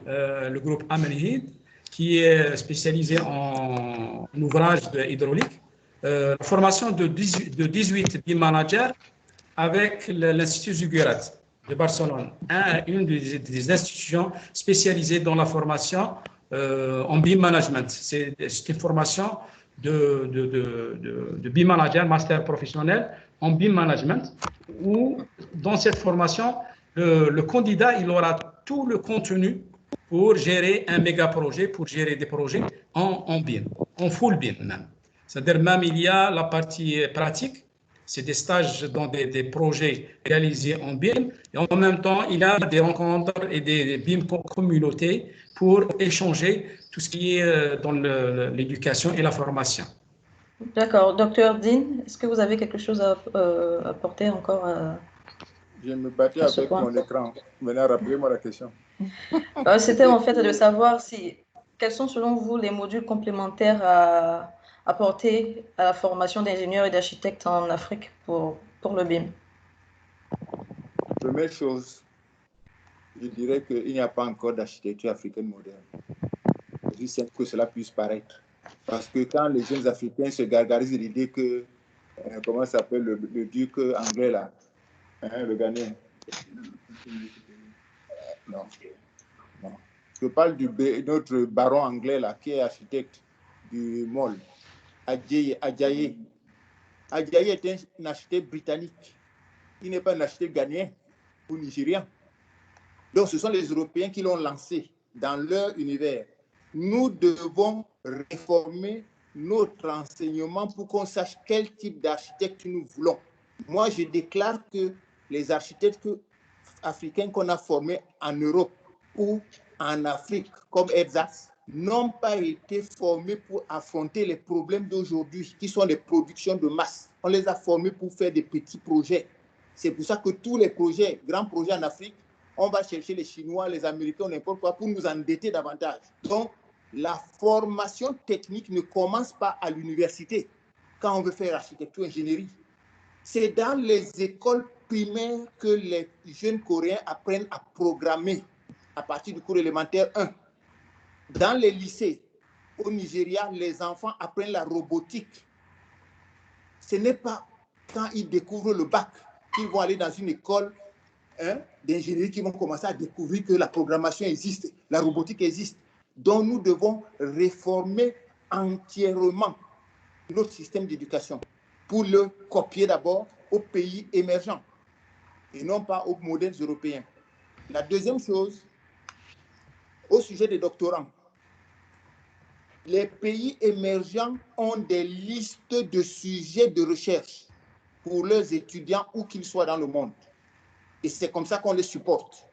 le groupe Amenhid, qui est spécialisé en ouvrage hydraulique, la formation de 18 BIM managers avec l'Institut Zuguerat de Barcelone, une des institutions spécialisées dans la formation en BIM management. C'est une formation de BIM manager, master professionnel en BIM management, où dans cette formation, le candidat il aura tout le contenu pour gérer un méga projet, pour gérer des projets en BIM, en full BIM même. C'est-à-dire même il y a la partie pratique, c'est des stages dans des projets réalisés en BIM, et en même temps il y a des rencontres et des BIM communautés pour échanger tout ce qui est dans l'éducation et la formation. D'accord. Docteur Dean, est-ce que vous avez quelque chose à apporter encore Je me battais avec mon écran. Maintenant, rappelez-moi la question. C'était en fait de savoir quels sont selon vous les modules complémentaires à apporter à la formation d'ingénieurs et d'architectes en Afrique pour le BIM. Première chose, je dirais qu'il n'y a pas encore d'architecture africaine moderne. Aussi simple que cela puisse paraître. Parce que quand les jeunes Africains se gargarisent de l'idée que, comment s'appelle le duc anglais là, le Ghanéen, non, Je parle de notre baron anglais là, qui est architecte du MOL, Adjaye. Adjaye est un architecte britannique. Il n'est pas un architecte ghanéen ou nigérien. Donc, ce sont les Européens qui l'ont lancé dans leur univers. Nous devons réformer notre enseignement pour qu'on sache quel type d'architecte nous voulons. Moi, je déclare que les architectes africains qu'on a formés en Europe ou en Afrique, comme Erzas, n'ont pas été formés pour affronter les problèmes d'aujourd'hui, qui sont les productions de masse. On les a formés pour faire des petits projets. C'est pour ça que tous les projets, grands projets en Afrique, on va chercher les Chinois, les Américains, n'importe quoi, pour nous endetter davantage. Donc, la formation technique ne commence pas à l'université quand on veut faire architecture, ingénierie. C'est dans les écoles primaires que les jeunes Coréens apprennent à programmer à partir du cours élémentaire 1. Dans les lycées, au Nigeria, les enfants apprennent la robotique. Ce n'est pas quand ils découvrent le bac qu'ils vont aller dans une école d'ingénierie qui vont commencer à découvrir que la programmation existe, la robotique existe. Donc, nous devons réformer entièrement notre système d'éducation pour le copier d'abord aux pays émergents et non pas aux modèles européens. La deuxième chose, au sujet des doctorants, les pays émergents ont des listes de sujets de recherche pour leurs étudiants où qu'ils soient dans le monde. Et c'est comme ça qu'on les supporte.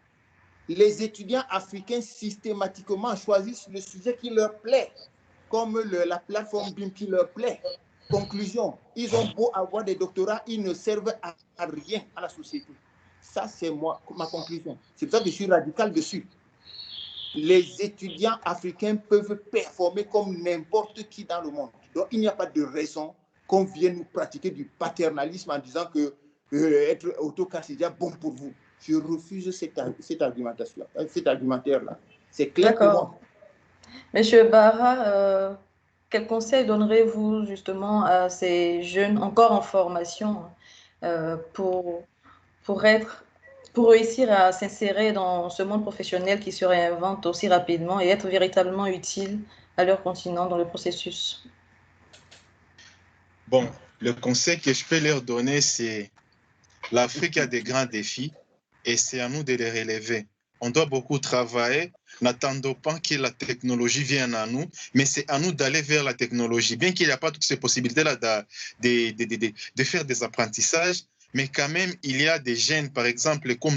Les étudiants africains systématiquement choisissent le sujet qui leur plaît, comme la plateforme BIM qui leur plaît. Conclusion, ils ont beau avoir des doctorats, ils ne servent à rien à la société. Ça, c'est ma conclusion. C'est pour ça que je suis radical dessus. Les étudiants africains peuvent performer comme n'importe qui dans le monde. Donc, il n'y a pas de raison qu'on vienne nous pratiquer du paternalisme en disant que être autocar, c'est déjà bon pour vous. Je refuse cette argumentation, cet argumentaire-là. C'est clair pour moi. Monsieur Bara, quel conseil donnerez-vous justement à ces jeunes encore en formation pour réussir à s'insérer dans ce monde professionnel qui se réinvente aussi rapidement et être véritablement utile à leur continent dans le processus? Bon, le conseil que je peux leur donner, c'est l'Afrique a des grands défis et c'est à nous de les relever. On doit beaucoup travailler, n'attendons pas que la technologie vienne à nous, mais c'est à nous d'aller vers la technologie. Bien qu'il n'y a pas toutes ces possibilités-là de faire des apprentissages, mais quand même, il y a des jeunes, par exemple, comme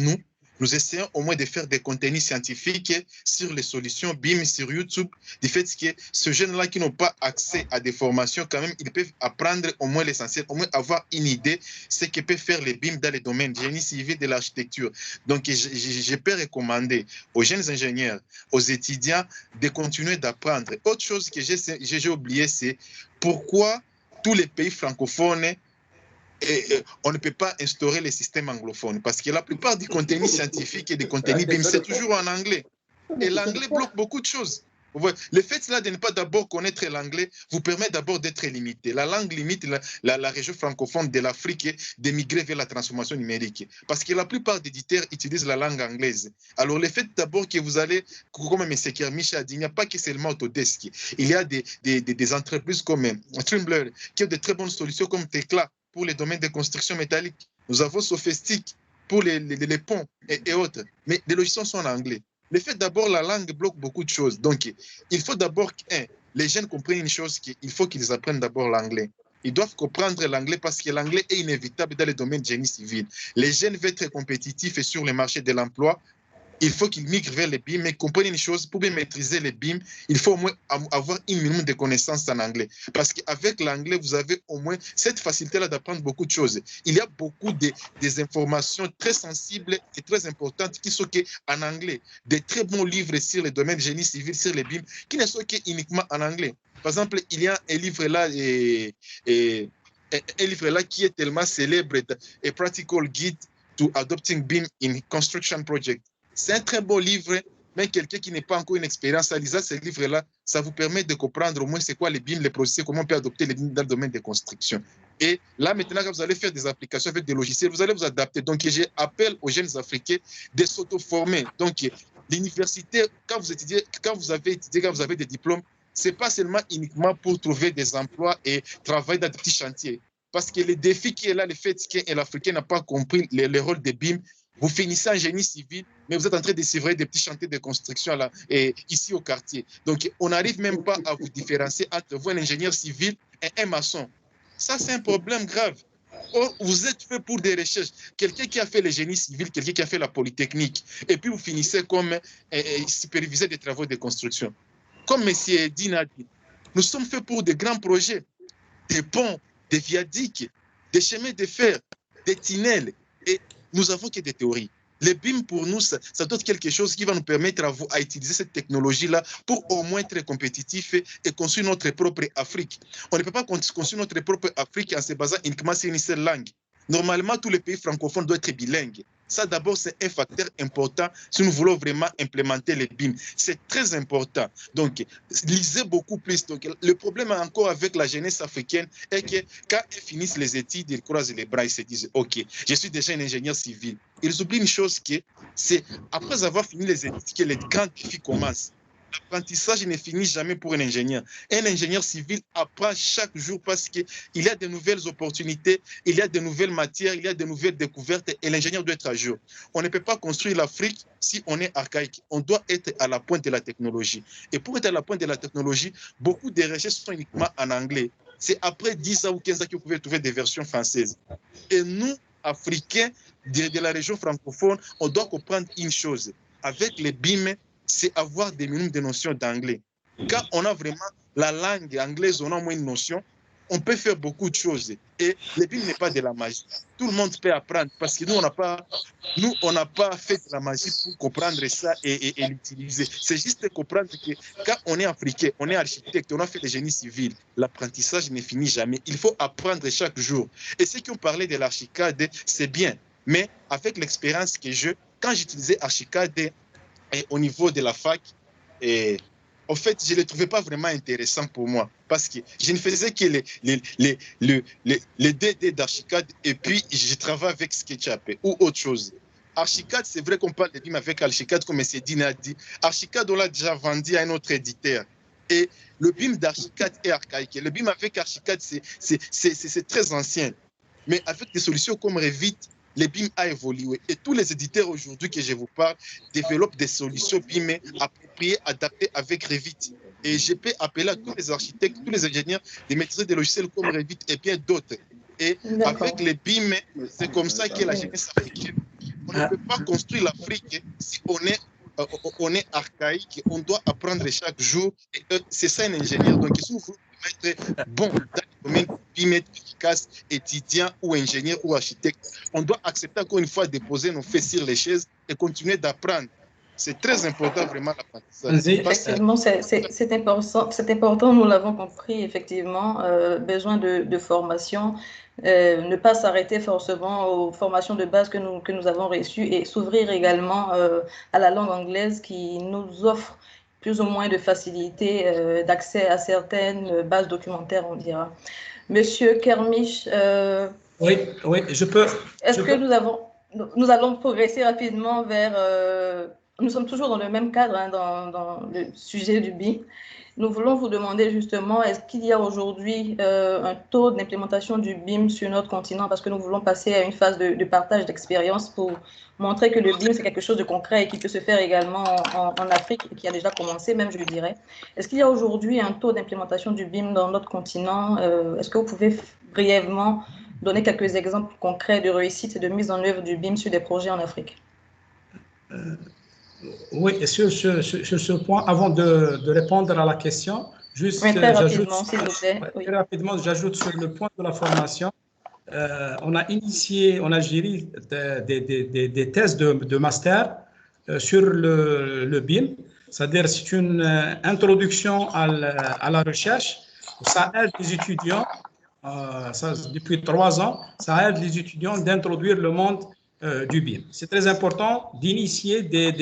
nous essayons au moins de faire des contenus scientifiques sur les solutions BIM sur YouTube, du fait que ces jeunes-là qui n'ont pas accès à des formations, quand même, ils peuvent apprendre au moins l'essentiel, au moins avoir une idée de ce que peut faire les BIM dans les domaines du génie civil, de l'architecture. Donc, je peux recommander aux jeunes ingénieurs, aux étudiants, de continuer d'apprendre. Autre chose que j'ai oublié, c'est pourquoi tous les pays francophones on ne peut pas instaurer les systèmes anglophones parce que la plupart du contenu scientifique et des contenus BIM, c'est toujours en anglais. Et l'anglais bloque beaucoup de choses. Le fait là de ne pas d'abord connaître l'anglais vous permet d'abord d'être limité. La langue limite la région francophone de l'Afrique de migrer vers la transformation numérique. Parce que la plupart des éditeurs utilisent la langue anglaise. Alors le fait d'abord que vous allez, comme M. Kermiche a dit, il n'y a pas que seulement Autodesk. Il y a des entreprises comme Trimblr qui ont de très bonnes solutions comme Tekla pour les domaines de construction métallique. Nous avons Sophistic pour les ponts et autres. Mais les logiciels sont en anglais. Le fait d'abord, la langue bloque beaucoup de choses. Donc, il faut d'abord que les jeunes comprennent une chose, qu'il faut qu'ils apprennent d'abord l'anglais. Ils doivent comprendre l'anglais parce que l'anglais est inévitable dans le domaine du génie civil. Les jeunes veulent être compétitifs et sur le marché de l'emploi. Il faut qu'ils migrent vers les BIM, mais comprennent une chose, pour bien maîtriser les BIM, il faut au moins avoir un minimum de connaissances en anglais. Parce qu'avec l'anglais, vous avez au moins cette facilité-là d'apprendre beaucoup de choses. Il y a beaucoup des informations très sensibles et très importantes qui sont en anglais. Des très bons livres sur le domaine du génie civil, sur les BIM, qui ne sont uniquement en anglais. Par exemple, il y a un livre là, un livre là qui est tellement célèbre, A Practical Guide to Adopting BIM in Construction Project. C'est un très beau livre, mais quelqu'un qui n'est pas encore une expérience à lire ce livre-là, ça vous permet de comprendre au moins c'est quoi les BIM, les processus, comment on peut adopter les BIM dans le domaine des constructions. Et là, maintenant, quand vous allez faire des applications avec des logiciels, vous allez vous adapter. Donc, j'appelle aux jeunes Africains de s'auto-former. Donc, l'université, quand vous avez étudié, quand vous avez des diplômes, ce n'est pas seulement uniquement pour trouver des emplois et travailler dans des petits chantiers. Parce que le défi qui est là, le fait que l'Africain n'a pas compris le rôle de BIM, vous finissez en génie civil, mais vous êtes en train de suivre des petits chantiers de construction là, et ici au quartier. Donc, on n'arrive même pas à vous différencier entre vous, un ingénieur civil, et un maçon. Ça, c'est un problème grave. Or, vous êtes fait pour des recherches. Quelqu'un qui a fait le génie civil, quelqu'un qui a fait la polytechnique, et puis vous finissez comme superviseur des travaux de construction. Comme M. Dine a dit, nous sommes faits pour de grands projets, des ponts, des viaducs, des chemins de fer, des tunnels, et nous avons que des théories. Le BIM, pour nous, ça doit être quelque chose qui va nous permettre à utiliser cette technologie-là pour au moins être compétitif et construire notre propre Afrique. On ne peut pas construire notre propre Afrique en se basant uniquement sur une seule langue. Normalement, tous les pays francophones doivent être bilingues. Ça, d'abord, c'est un facteur important si nous voulons vraiment implémenter les BIM. C'est très important. Donc, lisez beaucoup plus. Donc, le problème encore avec la jeunesse africaine est que quand ils finissent les études, ils croisent les bras, ils se disent « Ok, je suis déjà un ingénieur civil ». Ils oublient une chose que c'est après avoir fini les études que les grands défis commencent. L'apprentissage ne finit jamais pour un ingénieur. Un ingénieur civil apprend chaque jour parce qu'il y a de nouvelles opportunités, il y a de nouvelles matières, il y a de nouvelles découvertes et l'ingénieur doit être à jour. On ne peut pas construire l'Afrique si on est archaïque. On doit être à la pointe de la technologie. Et pour être à la pointe de la technologie, beaucoup de recherches sont uniquement en anglais. C'est après 10 ans ou 15 ans que vous pouvez trouver des versions françaises. Et nous, Africains de la région francophone, on doit comprendre une chose. Avec les BIM, c'est avoir des minimums de notions d'anglais. Quand on a vraiment la langue anglaise, on a au moins une notion, on peut faire beaucoup de choses. Et le BIM n'est pas de la magie. Tout le monde peut apprendre parce que nous, on n'a pas fait de la magie pour comprendre ça et l'utiliser. C'est juste comprendre que quand on est africain, on est architecte, on a fait le génie civil, l'apprentissage ne finit jamais. Il faut apprendre chaque jour. Et ceux qui ont parlé de l'Archicad, c'est bien. Mais avec l'expérience que j'ai, quand j'utilisais Archicad, et au niveau de la fac, et en fait, je ne le trouvais pas vraiment intéressant pour moi parce que je ne faisais que les DD d'Archicad et puis je travaille avec SketchUp ou autre chose. Archicad, c'est vrai qu'on parle de BIM avec Archicad, comme M. Dine a dit. Archicad, on l'a déjà vendu à un autre éditeur. Et le BIM d'Archicad est archaïque. Le BIM avec Archicad, c'est très ancien. Mais avec des solutions comme Revit, le BIM a évolué. Et tous les éditeurs aujourd'hui que je vous parle développent des solutions BIM appropriées, adaptées avec Revit. Et je peux appeler à tous les architectes, tous les ingénieurs de maîtriser des logiciels comme Revit et bien d'autres. Et avec les BIM, c'est comme ça que la jeunesse africaine, on ne peut pas construire l'Afrique si on est archaïque, on doit apprendre chaque jour. C'est ça un ingénieur. Donc, si vous voulez être bon dans le domaine BIM, efficace, étudiant ou ingénieur ou architecte, on doit accepter encore une fois de poser nos faits sur les chaises et continuer d'apprendre. C'est très important vraiment l'apprentissage. Effectivement, c'est important, nous l'avons compris, effectivement, besoin de formation, ne pas s'arrêter forcément aux formations de base que nous avons reçues et s'ouvrir également à la langue anglaise qui nous offre plus ou moins de facilité d'accès à certaines bases documentaires, on dira. Monsieur Kermiche, oui, je peux. Est-ce que nous allons progresser rapidement vers... nous sommes toujours dans le même cadre, hein, dans le sujet du BIM. Nous voulons vous demander justement, est-ce qu'il y a aujourd'hui un taux d'implémentation du BIM sur notre continent? Parce que nous voulons passer à une phase de partage d'expérience pour montrer que le BIM, c'est quelque chose de concret et qui peut se faire également en Afrique et qui a déjà commencé, même je le dirais. Est-ce qu'il y a aujourd'hui un taux d'implémentation du BIM dans notre continent? Est-ce que vous pouvez brièvement donner quelques exemples concrets de réussite et de mise en œuvre du BIM sur des projets en Afrique? Oui, sur ce point, avant de répondre à la question, juste très rapidement, s'il vous plaît. Très rapidement, j'ajoute sur le point de la formation. On a initié en Algérie des thèses de master sur le BIM, c'est-à-dire c'est une introduction à la recherche. Ça aide les étudiants, depuis 3 ans, ça aide les étudiants d'introduire le monde du BIM. C'est très important d'initier des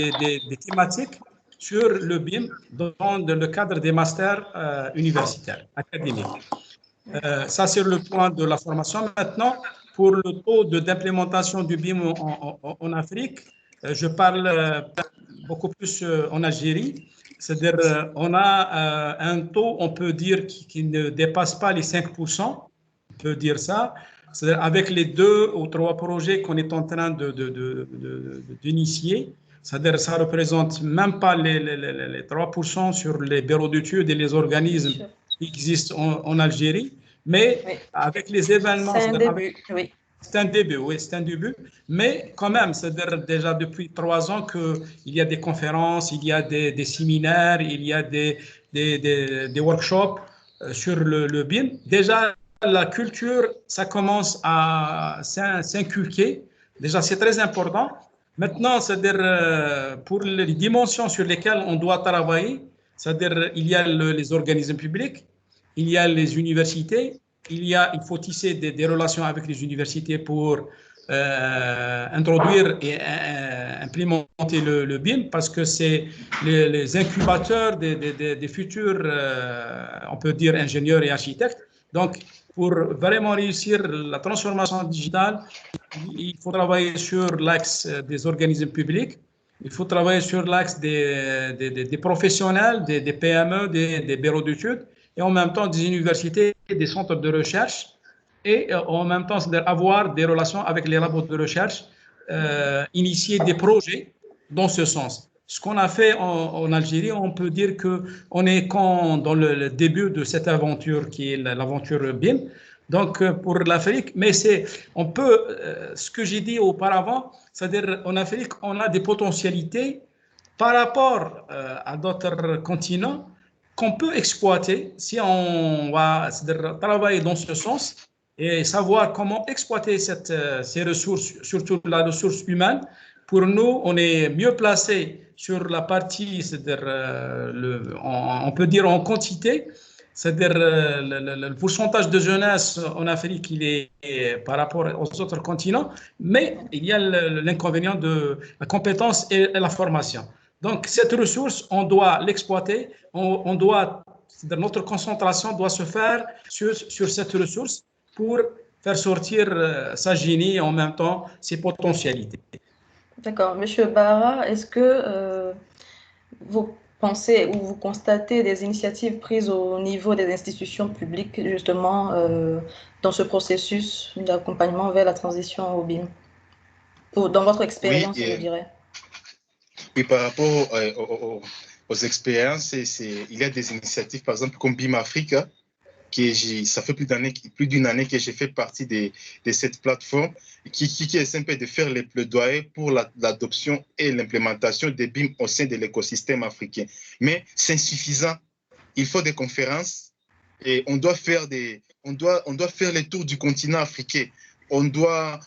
thématiques sur le BIM dans le cadre des masters universitaires, académiques. Ça, c'est le point de la formation. Maintenant, pour le taux d'implémentation du BIM en Afrique, je parle beaucoup plus en Algérie. C'est-à-dire, on a un taux, on peut dire, qui ne dépasse pas les 5%, on peut dire ça. C'est-à-dire, avec les 2 ou 3 projets qu'on est en train d'initier, c'est-à-dire, ça ne représente même pas les 3% sur les bureaux d'études et les organismes qui existent en Algérie, mais Oui. avec les événements... C'est un début, oui. C'est un début, oui, c'est un début. Mais quand même, c'est-à-dire déjà depuis 3 ans qu'il y a des conférences, il y a des séminaires, il y a des workshops sur le BIM. Déjà, la culture, ça commence à s'inculquer. Déjà, c'est très important. Maintenant, c'est-à-dire pour les dimensions sur lesquelles on doit travailler, c'est-à-dire il y a les organismes publics, il y a les universités, il faut tisser des relations avec les universités pour introduire et implémenter le BIM parce que c'est les incubateurs des futurs, on peut dire, ingénieurs et architectes. Donc, pour vraiment réussir la transformation digitale, il faut travailler sur l'axe des organismes publics, il faut travailler sur l'axe des professionnels, des PME, des bureaux d'études, et en même temps des universités, des centres de recherche, et en même temps avoir des relations avec les labos de recherche, initier des projets dans ce sens. Ce qu'on a fait en Algérie, on peut dire qu'on est dans le début de cette aventure qui est l'aventure BIM. Donc pour l'Afrique, mais on peut, ce que j'ai dit auparavant, c'est-à-dire en Afrique, on a des potentialités par rapport à d'autres continents qu'on peut exploiter si on va travailler dans ce sens et savoir comment exploiter ces ressources, surtout la ressource humaine. Pour nous, on est mieux placé sur la partie, c'est-à-dire on peut dire en quantité, c'est-à-dire le pourcentage de jeunesse en Afrique, il est par rapport aux autres continents, mais il y a l'inconvénient de la compétence et la formation. Donc, cette ressource, on doit l'exploiter, notre concentration doit se faire sur cette ressource pour faire sortir sa génie et en même temps ses potentialités. D'accord. Monsieur Barra, est-ce que vous pensez ou vous constatez des initiatives prises au niveau des institutions publiques, justement, dans ce processus d'accompagnement vers la transition au BIM? Dans votre expérience, je dirais. Oui, par rapport aux expériences, il y a des initiatives, par exemple, comme BIM Africa, ça fait plus d'une année que j'ai fait partie de cette plateforme qui essaie un peu de faire les plaidoyers pour l'adoption et l'implémentation des BIM au sein de l'écosystème africain. Mais c'est insuffisant. Il faut des conférences et on doit faire le tour du continent africain. On doit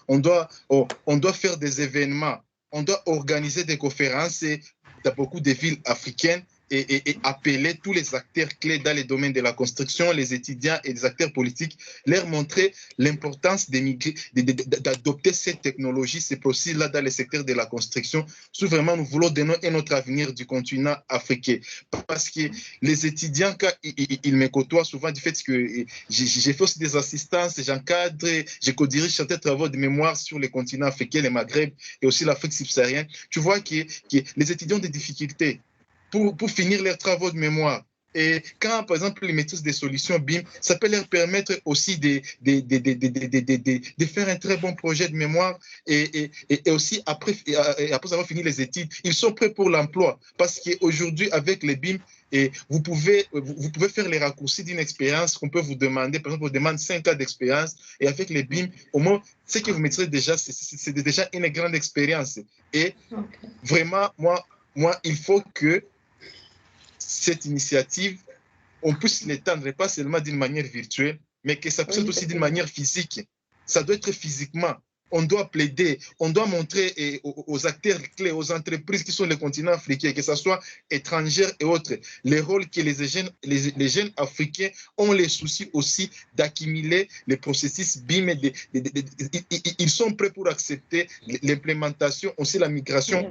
faire des événements. On doit organiser des conférences dans beaucoup de villes africaines et appeler tous les acteurs clés dans les domaines de la construction, les étudiants et les acteurs politiques, leur montrer l'importance d'adopter cette technologie, c'est possible là dans le secteur de la construction, si vraiment nous voulons donner notre avenir du continent africain. Parce que les étudiants, quand ils me côtoient souvent du fait que j'ai fait aussi des assistances, j'encadre, je co-dirige certains travaux de mémoire sur le continent africain, le Maghreb et aussi l'Afrique subsaharienne, tu vois que les étudiants ont des difficultés pour finir leurs travaux de mémoire. Et quand, par exemple, ils maîtrisent des solutions BIM, ça peut leur permettre aussi de faire un très bon projet de mémoire et aussi, après avoir fini les études, ils sont prêts pour l'emploi. Parce qu'aujourd'hui, avec les BIM, vous pouvez faire les raccourcis d'une expérience qu'on peut vous demander. Par exemple, on vous demande 5 ans d'expérience et avec les BIM, au moins, ce que vous maîtrisez déjà, c'est déjà une grande expérience. Et vraiment, moi, il faut que cette initiative, on puisse l'étendre, pas seulement d'une manière virtuelle, mais que ça puisse être aussi d'une manière physique. Ça doit être physiquement. On doit plaider, on doit montrer aux acteurs clés, aux entreprises qui sont les continents africains, que ce soit étrangères et autres, les rôles que les jeunes africains ont les soucis aussi d'accumuler les processus BIM. Ils sont prêts pour accepter l'implémentation, aussi la migration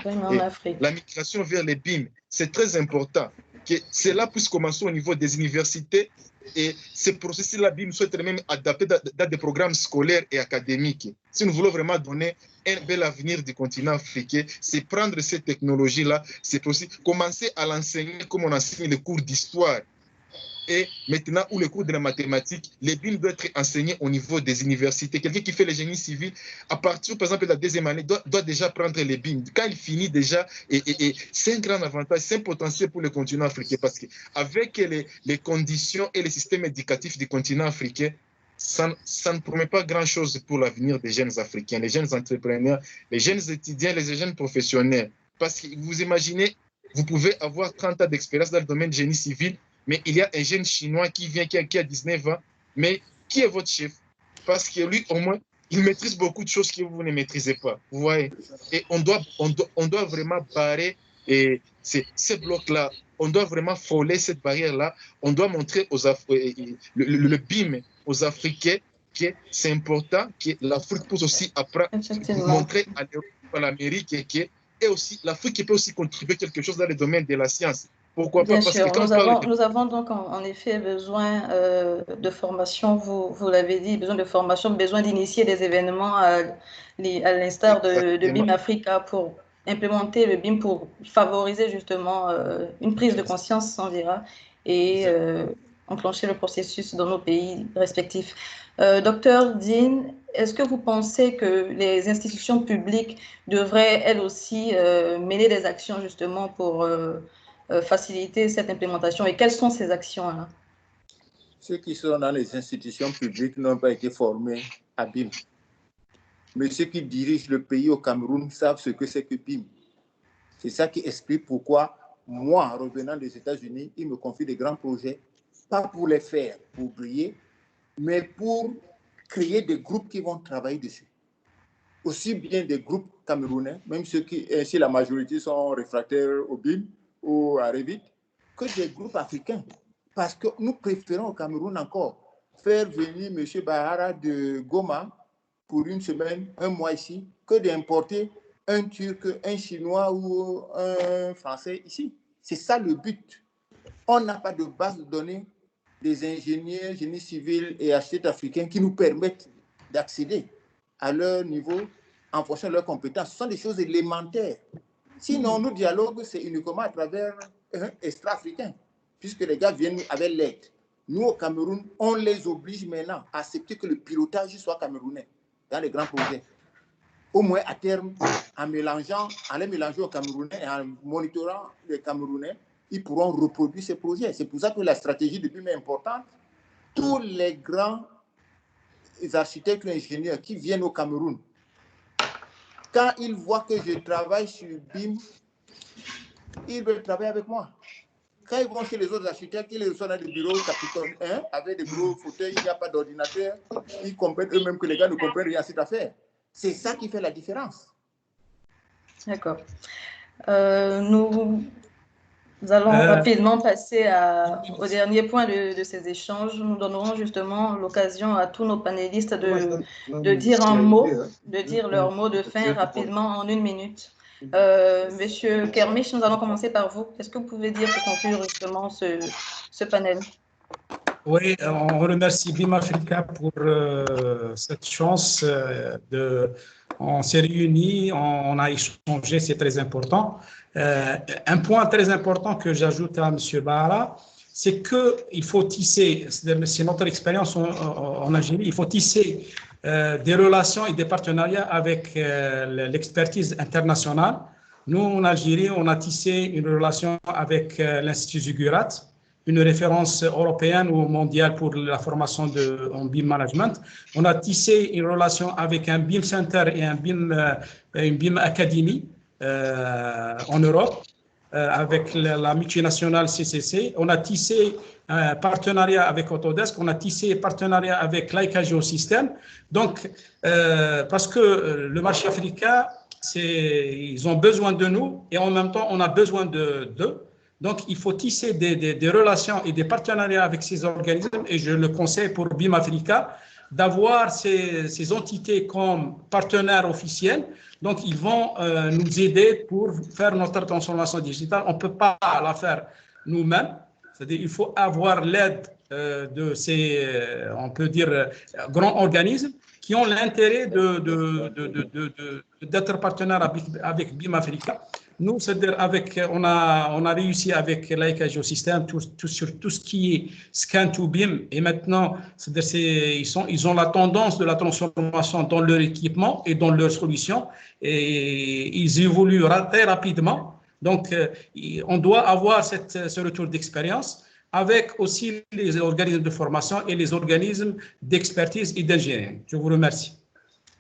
vers les BIM. C'est très important. que cela puisse commencer au niveau des universités et ce processus-là, BIM, soit même adapté dans des programmes scolaires et académiques. Si nous voulons vraiment donner un bel avenir du continent africain, c'est prendre cette technologie-là, c'est aussi commencer à l'enseigner comme on enseigne les cours d'histoire. Et maintenant, où le cours de la mathématique, les BIM doivent être enseignés au niveau des universités. Quelqu'un qui fait le génie civil, à partir, par exemple, de la deuxième année, doit déjà prendre les BIM. Quand il finit déjà, et c'est un grand avantage, c'est un potentiel pour le continent africain, parce qu'avec les conditions et les systèmes éducatifs du continent africain, ça ne promet pas grand-chose pour l'avenir des jeunes Africains, les jeunes entrepreneurs, les jeunes étudiants, les jeunes professionnels. Parce que vous imaginez, vous pouvez avoir 30 ans d'expérience dans le domaine du génie civil, mais il y a un jeune Chinois qui vient, qui a 19 ans, mais qui est votre chef? Parce que lui, au moins, il maîtrise beaucoup de choses que vous ne maîtrisez pas. Vous voyez? Et on doit vraiment barrer ces blocs-là. On doit vraiment frôler cette barrière-là. On doit montrer le BIM aux Africains que c'est important, que l'Afrique peut aussi montrer à l'Europe, à l'Amérique, et aussi l'Afrique peut aussi contribuer quelque chose dans le domaine de la science. Pourquoi pas? Parce que nous avons donc en effet besoin de formation, vous l'avez dit, besoin de formation, besoin d'initier des événements à l'instar de BIM Africa pour implémenter le BIM pour favoriser justement une prise de conscience, on dira, et enclencher le processus dans nos pays respectifs. Docteur Dean, est-ce que vous pensez que les institutions publiques devraient elles aussi mener des actions justement pour faciliter cette implémentation, et quelles sont ces actions-là? Ceux qui sont dans les institutions publiques n'ont pas été formés à BIM. Mais ceux qui dirigent le pays au Cameroun savent ce que c'est que BIM. C'est ça qui explique pourquoi, moi, revenant des États-Unis, ils me confient des grands projets, pas pour les faire, pour briller, mais pour créer des groupes qui vont travailler dessus. Aussi bien des groupes camerounais, même ceux qui, si la majorité sont réfractaires au BIM, ou à Revit, que des groupes africains. Parce que nous préférons au Cameroun encore faire venir M. Bahara de Goma pour une semaine, un mois ici, que d'importer un Turc, un Chinois ou un Français ici. C'est ça le but. On n'a pas de base de données des ingénieurs, génie civil et architectes africains qui nous permettent d'accéder à leur niveau en fonction de leurs compétences. Ce sont des choses élémentaires. Sinon, nos dialogues, c'est uniquement à travers un extra-africain, puisque les gars viennent avec l'aide. Nous, au Cameroun, on les oblige maintenant à accepter que le pilotage soit camerounais dans les grands projets. Au moins, à terme, en les mélangeant aux Camerounais et en monitorant les Camerounais, ils pourront reproduire ces projets. C'est pour ça que la stratégie de BIM est importante. Tous les grands architectes et ingénieurs qui viennent au Cameroun, quand ils voient que je travaille sur BIM, ils veulent travailler avec moi. Quand ils vont chez les autres architectes, ils sont dans des bureaux Capitole 1, avec des gros fauteuils, il n'y a pas d'ordinateur, ils comprennent eux-mêmes que les gars ne comprennent rien à cette affaire. C'est ça qui fait la différence. D'accord. Nous allons rapidement passer au dernier point de ces échanges. Nous donnerons justement l'occasion à tous nos panélistes de dire leur mot de fin rapidement en 1 minute. Monsieur Kermiche, nous allons commencer par vous. Est-ce que vous pouvez dire pour conclure justement ce panel? Oui, on remercie BIM Africa pour cette chance on s'est réunis, on a échangé, c'est très important. Un point très important que j'ajoute à M. Bahara, c'est qu'il faut tisser, c'est notre expérience en Algérie, il faut tisser des relations et des partenariats avec l'expertise internationale. Nous, en Algérie, on a tissé une relation avec l'Institut Zigurat, une référence européenne ou mondiale pour la formation en BIM Management. On a tissé une relation avec un BIM Center et une BIM Academy en Europe, avec la multinationale CCC. On a tissé un partenariat avec Autodesk, on a tissé un partenariat avec Leica Geosystem. Donc, parce que le marché africain, ils ont besoin de nous et en même temps, on a besoin d'eux. Donc, il faut tisser des relations et des partenariats avec ces organismes et je le conseille pour BIM Africa d'avoir ces entités comme partenaires officiels. Donc, ils vont nous aider pour faire notre transformation digitale. On ne peut pas la faire nous-mêmes. C'est-à-dire qu'il faut avoir l'aide de ces, on peut dire, grands organismes qui ont l'intérêt d'être partenaires avec BIM Africa. Nous, c'est-à-dire on a réussi avec Leica Geosystem sur tout ce qui est scan to BIM, et maintenant, ils ont la tendance de la transformation dans leur équipement et dans leurs solutions, et ils évoluent très rapidement. Donc, on doit avoir ce retour d'expérience avec aussi les organismes de formation et les organismes d'expertise et d'ingénierie. Je vous remercie.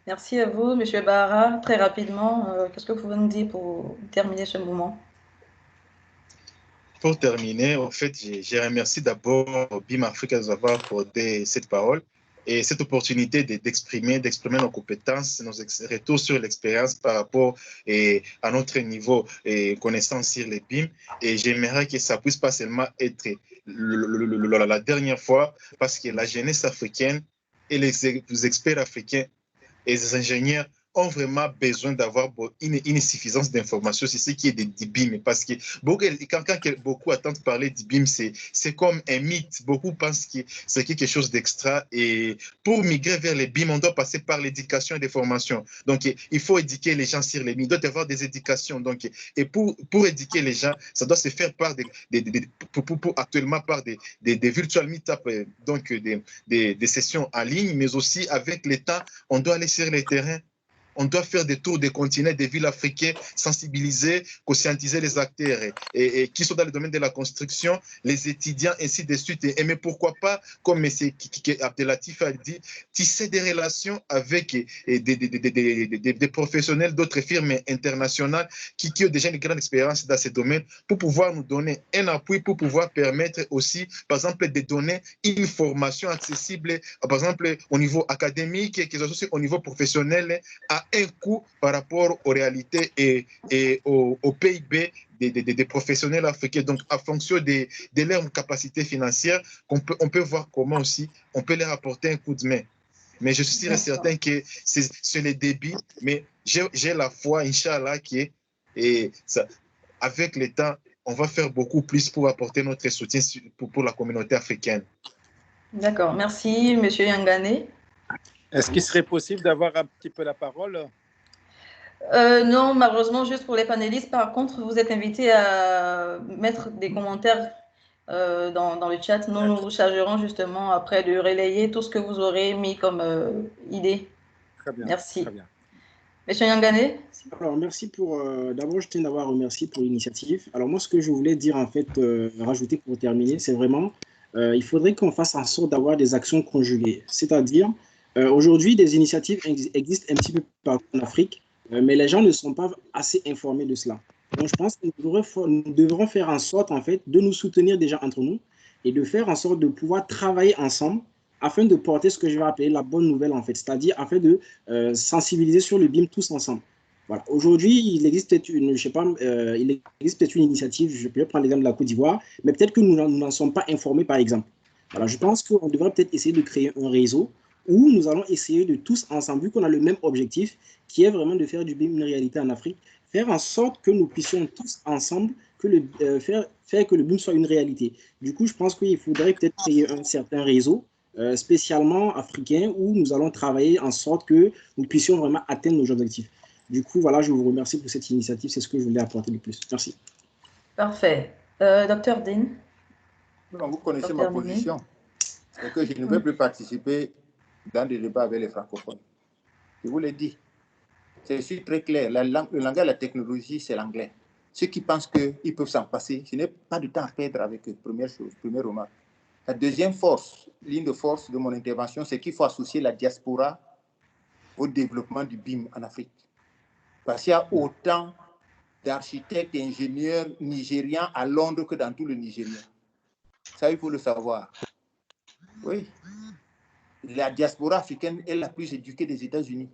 Merci à vous, M. Bahara. Très rapidement, qu'est-ce que vous pouvez nous dire pour terminer ce moment? Pour terminer, en fait, je remercie d'abord BIM Africa de nous avoir accordé cette parole et cette opportunité d'exprimer nos compétences, nos retours sur l'expérience par rapport à notre niveau et connaissance sur les BIM. Et j'aimerais que ça puisse pas seulement être la dernière fois, parce que la jeunesse africaine et les experts africains et les ingénieurs ont vraiment besoin d'avoir une suffisance d'informations sur ce qui est du BIM. Parce que quand beaucoup attendent parler du BIM, c'est comme un mythe. Beaucoup pensent que c'est quelque chose d'extra. Et pour migrer vers les BIM, on doit passer par l'éducation et des formations. Donc, il faut éduquer les gens sur les BIM. Il doit y avoir des éducations. Donc, et pour éduquer les gens, ça doit se faire par actuellement par des virtual meetup, donc des sessions en ligne, mais aussi avec l'État, on doit aller sur les terrains. On doit faire des tours des continents, des villes africaines, sensibiliser, conscientiser les acteurs et qui sont dans le domaine de la construction, les étudiants, ainsi de suite. Mais pourquoi pas, comme M. Abdelatif a dit, tisser des relations avec des professionnels d'autres firmes internationales qui ont déjà une grande expérience dans ces domaines pour pouvoir nous donner un appui, pour pouvoir permettre aussi, par exemple, de donner une formation accessible, par exemple, au niveau académique et aussi au niveau professionnel, à un coût par rapport aux réalités et au PIB des professionnels africains. Donc, en fonction de leurs capacités financières, on peut voir comment aussi on peut leur apporter un coup de main. Mais je suis certain que c'est les débits, mais j'ai la foi, Inch'Allah, avec le temps, on va faire beaucoup plus pour apporter notre soutien pour la communauté africaine. D'accord, merci, M. Yangane. Est-ce qu'il serait possible d'avoir un petit peu la parole? Non, malheureusement, juste pour les panélistes. Par contre, vous êtes invités à mettre des commentaires dans le chat. Nous nous chargerons justement après de relayer tout ce que vous aurez mis comme idée. Très bien. Merci. Très bien. Monsieur Yangane? Alors, merci pour. D'abord, je tiens d'avoir remercié pour l'initiative. Alors, moi, ce que je voulais dire, en fait, rajouter pour terminer, c'est vraiment il faudrait qu'on fasse en sorte d'avoir des actions conjuguées. C'est-à-dire, aujourd'hui, des initiatives existent un petit peu partout en Afrique, mais les gens ne sont pas assez informés de cela. Donc, je pense que nous devrons faire en sorte, en fait, de nous soutenir déjà entre nous et de faire en sorte de pouvoir travailler ensemble afin de porter ce que je vais appeler la bonne nouvelle, en fait, c'est-à-dire afin de sensibiliser sur le BIM tous ensemble. Voilà. Aujourd'hui, il existe peut-être une, je sais pas, il existe peut-être une initiative, je peux prendre l'exemple de la Côte d'Ivoire, mais peut-être que nous n'en sommes pas informés, par exemple. Voilà, je pense qu'on devrait peut-être essayer de créer un réseau où nous allons essayer de tous ensemble, vu qu'on a le même objectif, qui est vraiment de faire du BIM une réalité en Afrique, faire en sorte que nous puissions tous ensemble faire que le BIM soit une réalité. Du coup, je pense qu'il faudrait peut-être créer un certain réseau, spécialement africain, où nous allons travailler en sorte que nous puissions vraiment atteindre nos objectifs. Du coup, voilà, je vous remercie pour cette initiative. C'est ce que je voulais apporter de plus. Merci. Parfait. Docteur Dean? Non, vous connaissez ma position. C'est que je ne veux plus participer dans des débats avec les francophones. Je vous l'ai dit. C'est très clair. Le langage de la technologie, c'est l'anglais. Ceux qui pensent qu'ils peuvent s'en passer, je n'ai pas de temps à perdre avec eux. Première chose, première remarque. La deuxième ligne de force de mon intervention, c'est qu'il faut associer la diaspora au développement du BIM en Afrique. Parce qu'il y a autant d'architectes et ingénieurs nigérians à Londres que dans tout le Nigeria. Ça, il faut le savoir. Oui. La diaspora africaine est la plus éduquée des États-Unis.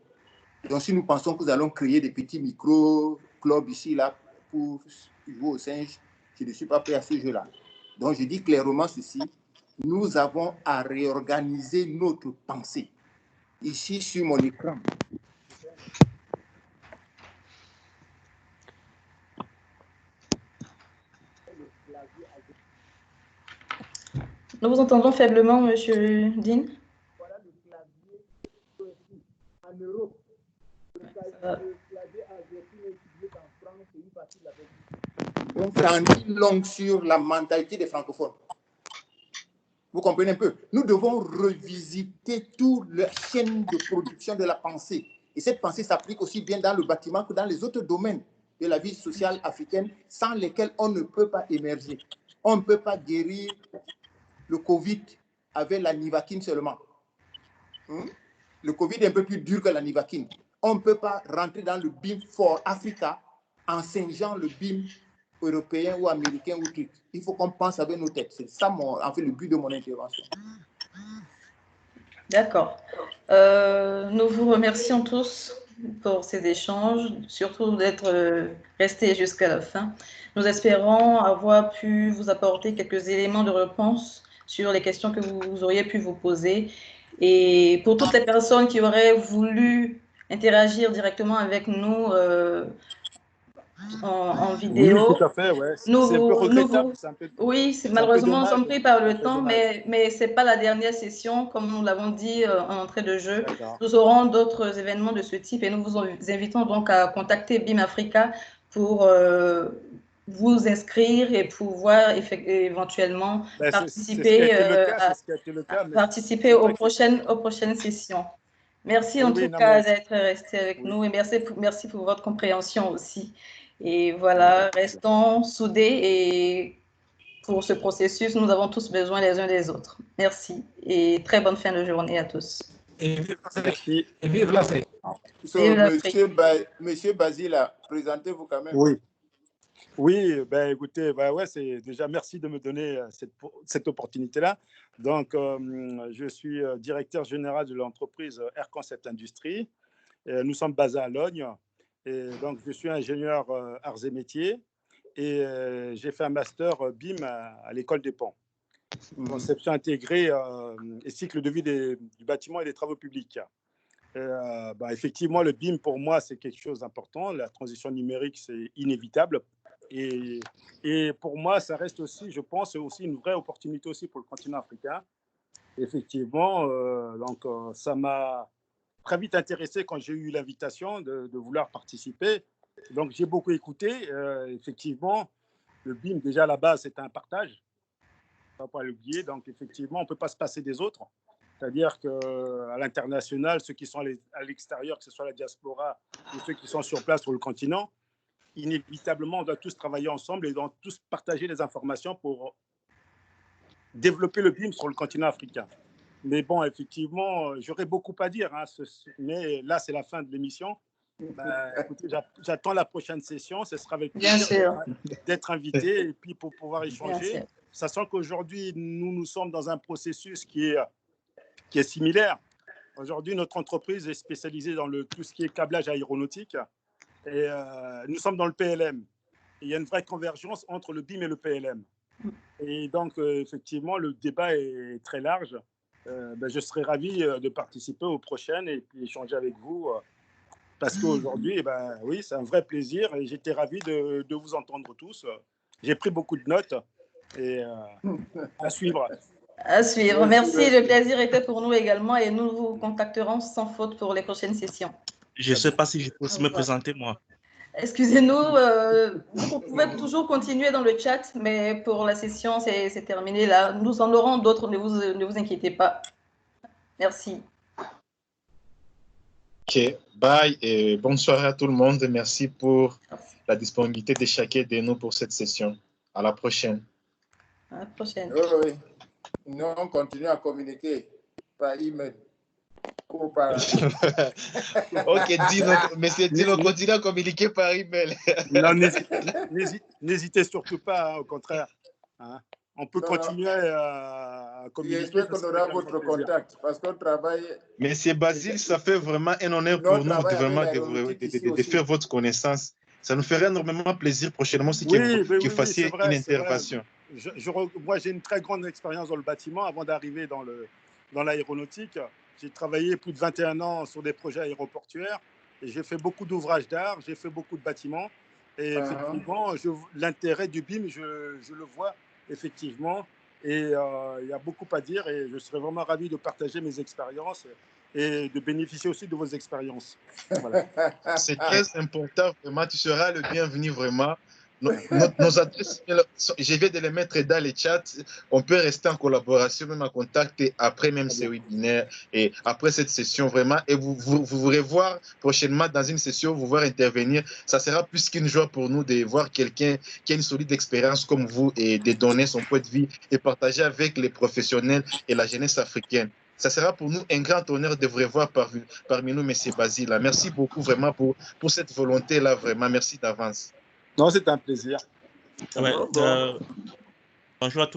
Donc, si nous pensons que nous allons créer des petits micro-clubs ici, là, pour jouer au singe, je ne suis pas prêt à ce jeu-là. Donc, je dis clairement ceci. Nous avons à réorganiser notre pensée. Ici, sur mon écran, Nous vous entendons faiblement, Monsieur Dean. Voilà le clavier en Europe. Le clavier asiatique est utilisé en France et une partie de la Belgique. Donc, ça en dit long sur la mentalité des francophones. Vous comprenez un peu? Nous devons revisiter toute la chaîne de production de la pensée. Et cette pensée s'applique aussi bien dans le bâtiment que dans les autres domaines de la vie sociale africaine sans lesquels on ne peut pas émerger. On ne peut pas guérir le Covid avec la nivaquine seulement. Le Covid est un peu plus dur que la nivaquine. On ne peut pas rentrer dans le BIM for Africa en singeant le BIM européen ou américain ou truc. Il faut qu'on pense avec nos têtes. C'est ça, en fait, le but de mon intervention. D'accord. Nous vous remercions tous pour ces échanges, surtout d'être restés jusqu'à la fin. Nous espérons avoir pu vous apporter quelques éléments de réponse sur les questions que vous auriez pu vous poser. Et pour toutes les personnes qui auraient voulu interagir directement avec nous en vidéo. Oui, tout à fait, ouais. C'est un peu regrettable. Oui, malheureusement, nous sommes pris par le temps, dommage. mais ce n'est pas la dernière session, comme nous l'avons dit en entrée de jeu. Nous aurons d'autres événements de ce type et nous vous invitons donc à contacter BIM Africa pour vous inscrire et pouvoir éventuellement participer aux prochaines sessions. Merci en tout cas d'être resté avec nous et merci pour votre compréhension aussi. Et voilà, restons soudés et pour ce processus, nous avons tous besoin les uns des autres. Merci et très bonne fin de journée à tous. Et vive l'Afrique. Monsieur Basile, présentez-vous quand même. Oui, ben écoutez, c'est déjà merci de me donner cette opportunité-là. Donc, je suis directeur général de l'entreprise Air Concept Industrie. Nous sommes basés à Logne. Et donc, je suis ingénieur arts et métiers et j'ai fait un master BIM à l'école des Ponts. Conception intégrée et cycle de vie du bâtiment et des travaux publics. Effectivement, le BIM, pour moi, c'est quelque chose d'important. La transition numérique, c'est inévitable. Et pour moi, ça reste aussi, je pense, aussi une vraie opportunité aussi pour le continent africain. Effectivement, ça m'a très vite intéressé quand j'ai eu l'invitation de vouloir participer. Donc, j'ai beaucoup écouté. Effectivement, le BIM, déjà à la base, c'est un partage. On ne va pas l'oublier. Donc, effectivement, on ne peut pas se passer des autres. C'est-à-dire qu'à l'international, ceux qui sont à l'extérieur, que ce soit la diaspora ou ceux qui sont sur place sur le continent, inévitablement, on doit tous travailler ensemble et on doit tous partager les informations pour développer le BIM sur le continent africain. Mais bon, effectivement, j'aurais beaucoup à dire, mais là, c'est la fin de l'émission. Écoutez, j'attends la prochaine session. Ce sera avec plaisir d'être invité et puis pour pouvoir échanger. Sachant qu'aujourd'hui, nous sommes dans un processus qui est similaire. Aujourd'hui, notre entreprise est spécialisée dans tout ce qui est câblage aéronautique. Et nous sommes dans le PLM. Et il y a une vraie convergence entre le BIM et le PLM. Et donc, effectivement, le débat est très large. Je serais ravi de participer aux prochaines et puis échanger avec vous. Parce qu'aujourd'hui, oui, c'est un vrai plaisir. Et j'étais ravi de vous entendre tous. J'ai pris beaucoup de notes. Et à suivre. À suivre. Merci. Le plaisir était pour nous également. Et nous vous contacterons sans faute pour les prochaines sessions. Je ne sais pas si je peux me présenter, moi. Excusez-nous, vous pouvez toujours continuer dans le chat, mais pour la session, c'est terminé là. Nous en aurons d'autres, ne vous inquiétez pas. Merci. Ok, bye et bonne soirée à tout le monde. Merci pour la disponibilité de chacun de nous pour cette session. À la prochaine. À la prochaine. Oui. Nous, on continue à communiquer par email. Ok, monsieur Dino, continue à communiquer par email. Non, n'hésitez surtout pas, au contraire. On peut continuer à communiquer. J'espère qu'on aura votre contact parce qu'on travaille. Monsieur Basile, ça fait vraiment un honneur pour nous de faire votre connaissance. Ça nous ferait énormément plaisir prochainement si vous fassiez une intervention. Moi, j'ai une très grande expérience dans le bâtiment avant d'arriver dans l'aéronautique. J'ai travaillé plus de 21 ans sur des projets aéroportuaires et j'ai fait beaucoup d'ouvrages d'art, j'ai fait beaucoup de bâtiments. Et effectivement, l'intérêt du BIM, je le vois effectivement. Et il y a beaucoup à dire et je serais vraiment ravi de partager mes expériences et de bénéficier aussi de vos expériences. Voilà. C'est très important, vraiment. Tu seras le bienvenu, vraiment. Nos adresses, je vais de les mettre dans les chats. On peut rester en collaboration, même en contact, et après même ces webinaires et après cette session, vraiment. Et vous pourrez voir prochainement dans une session, vous voir intervenir. Ça sera plus qu'une joie pour nous de voir quelqu'un qui a une solide expérience comme vous et de donner son point de vue et partager avec les professionnels et la jeunesse africaine. Ça sera pour nous un grand honneur de vous revoir parmi nous, M. Basile. Merci beaucoup vraiment pour cette volonté-là, vraiment. Merci d'avance. Non, c'est un plaisir. Ouais, bonjour à tous.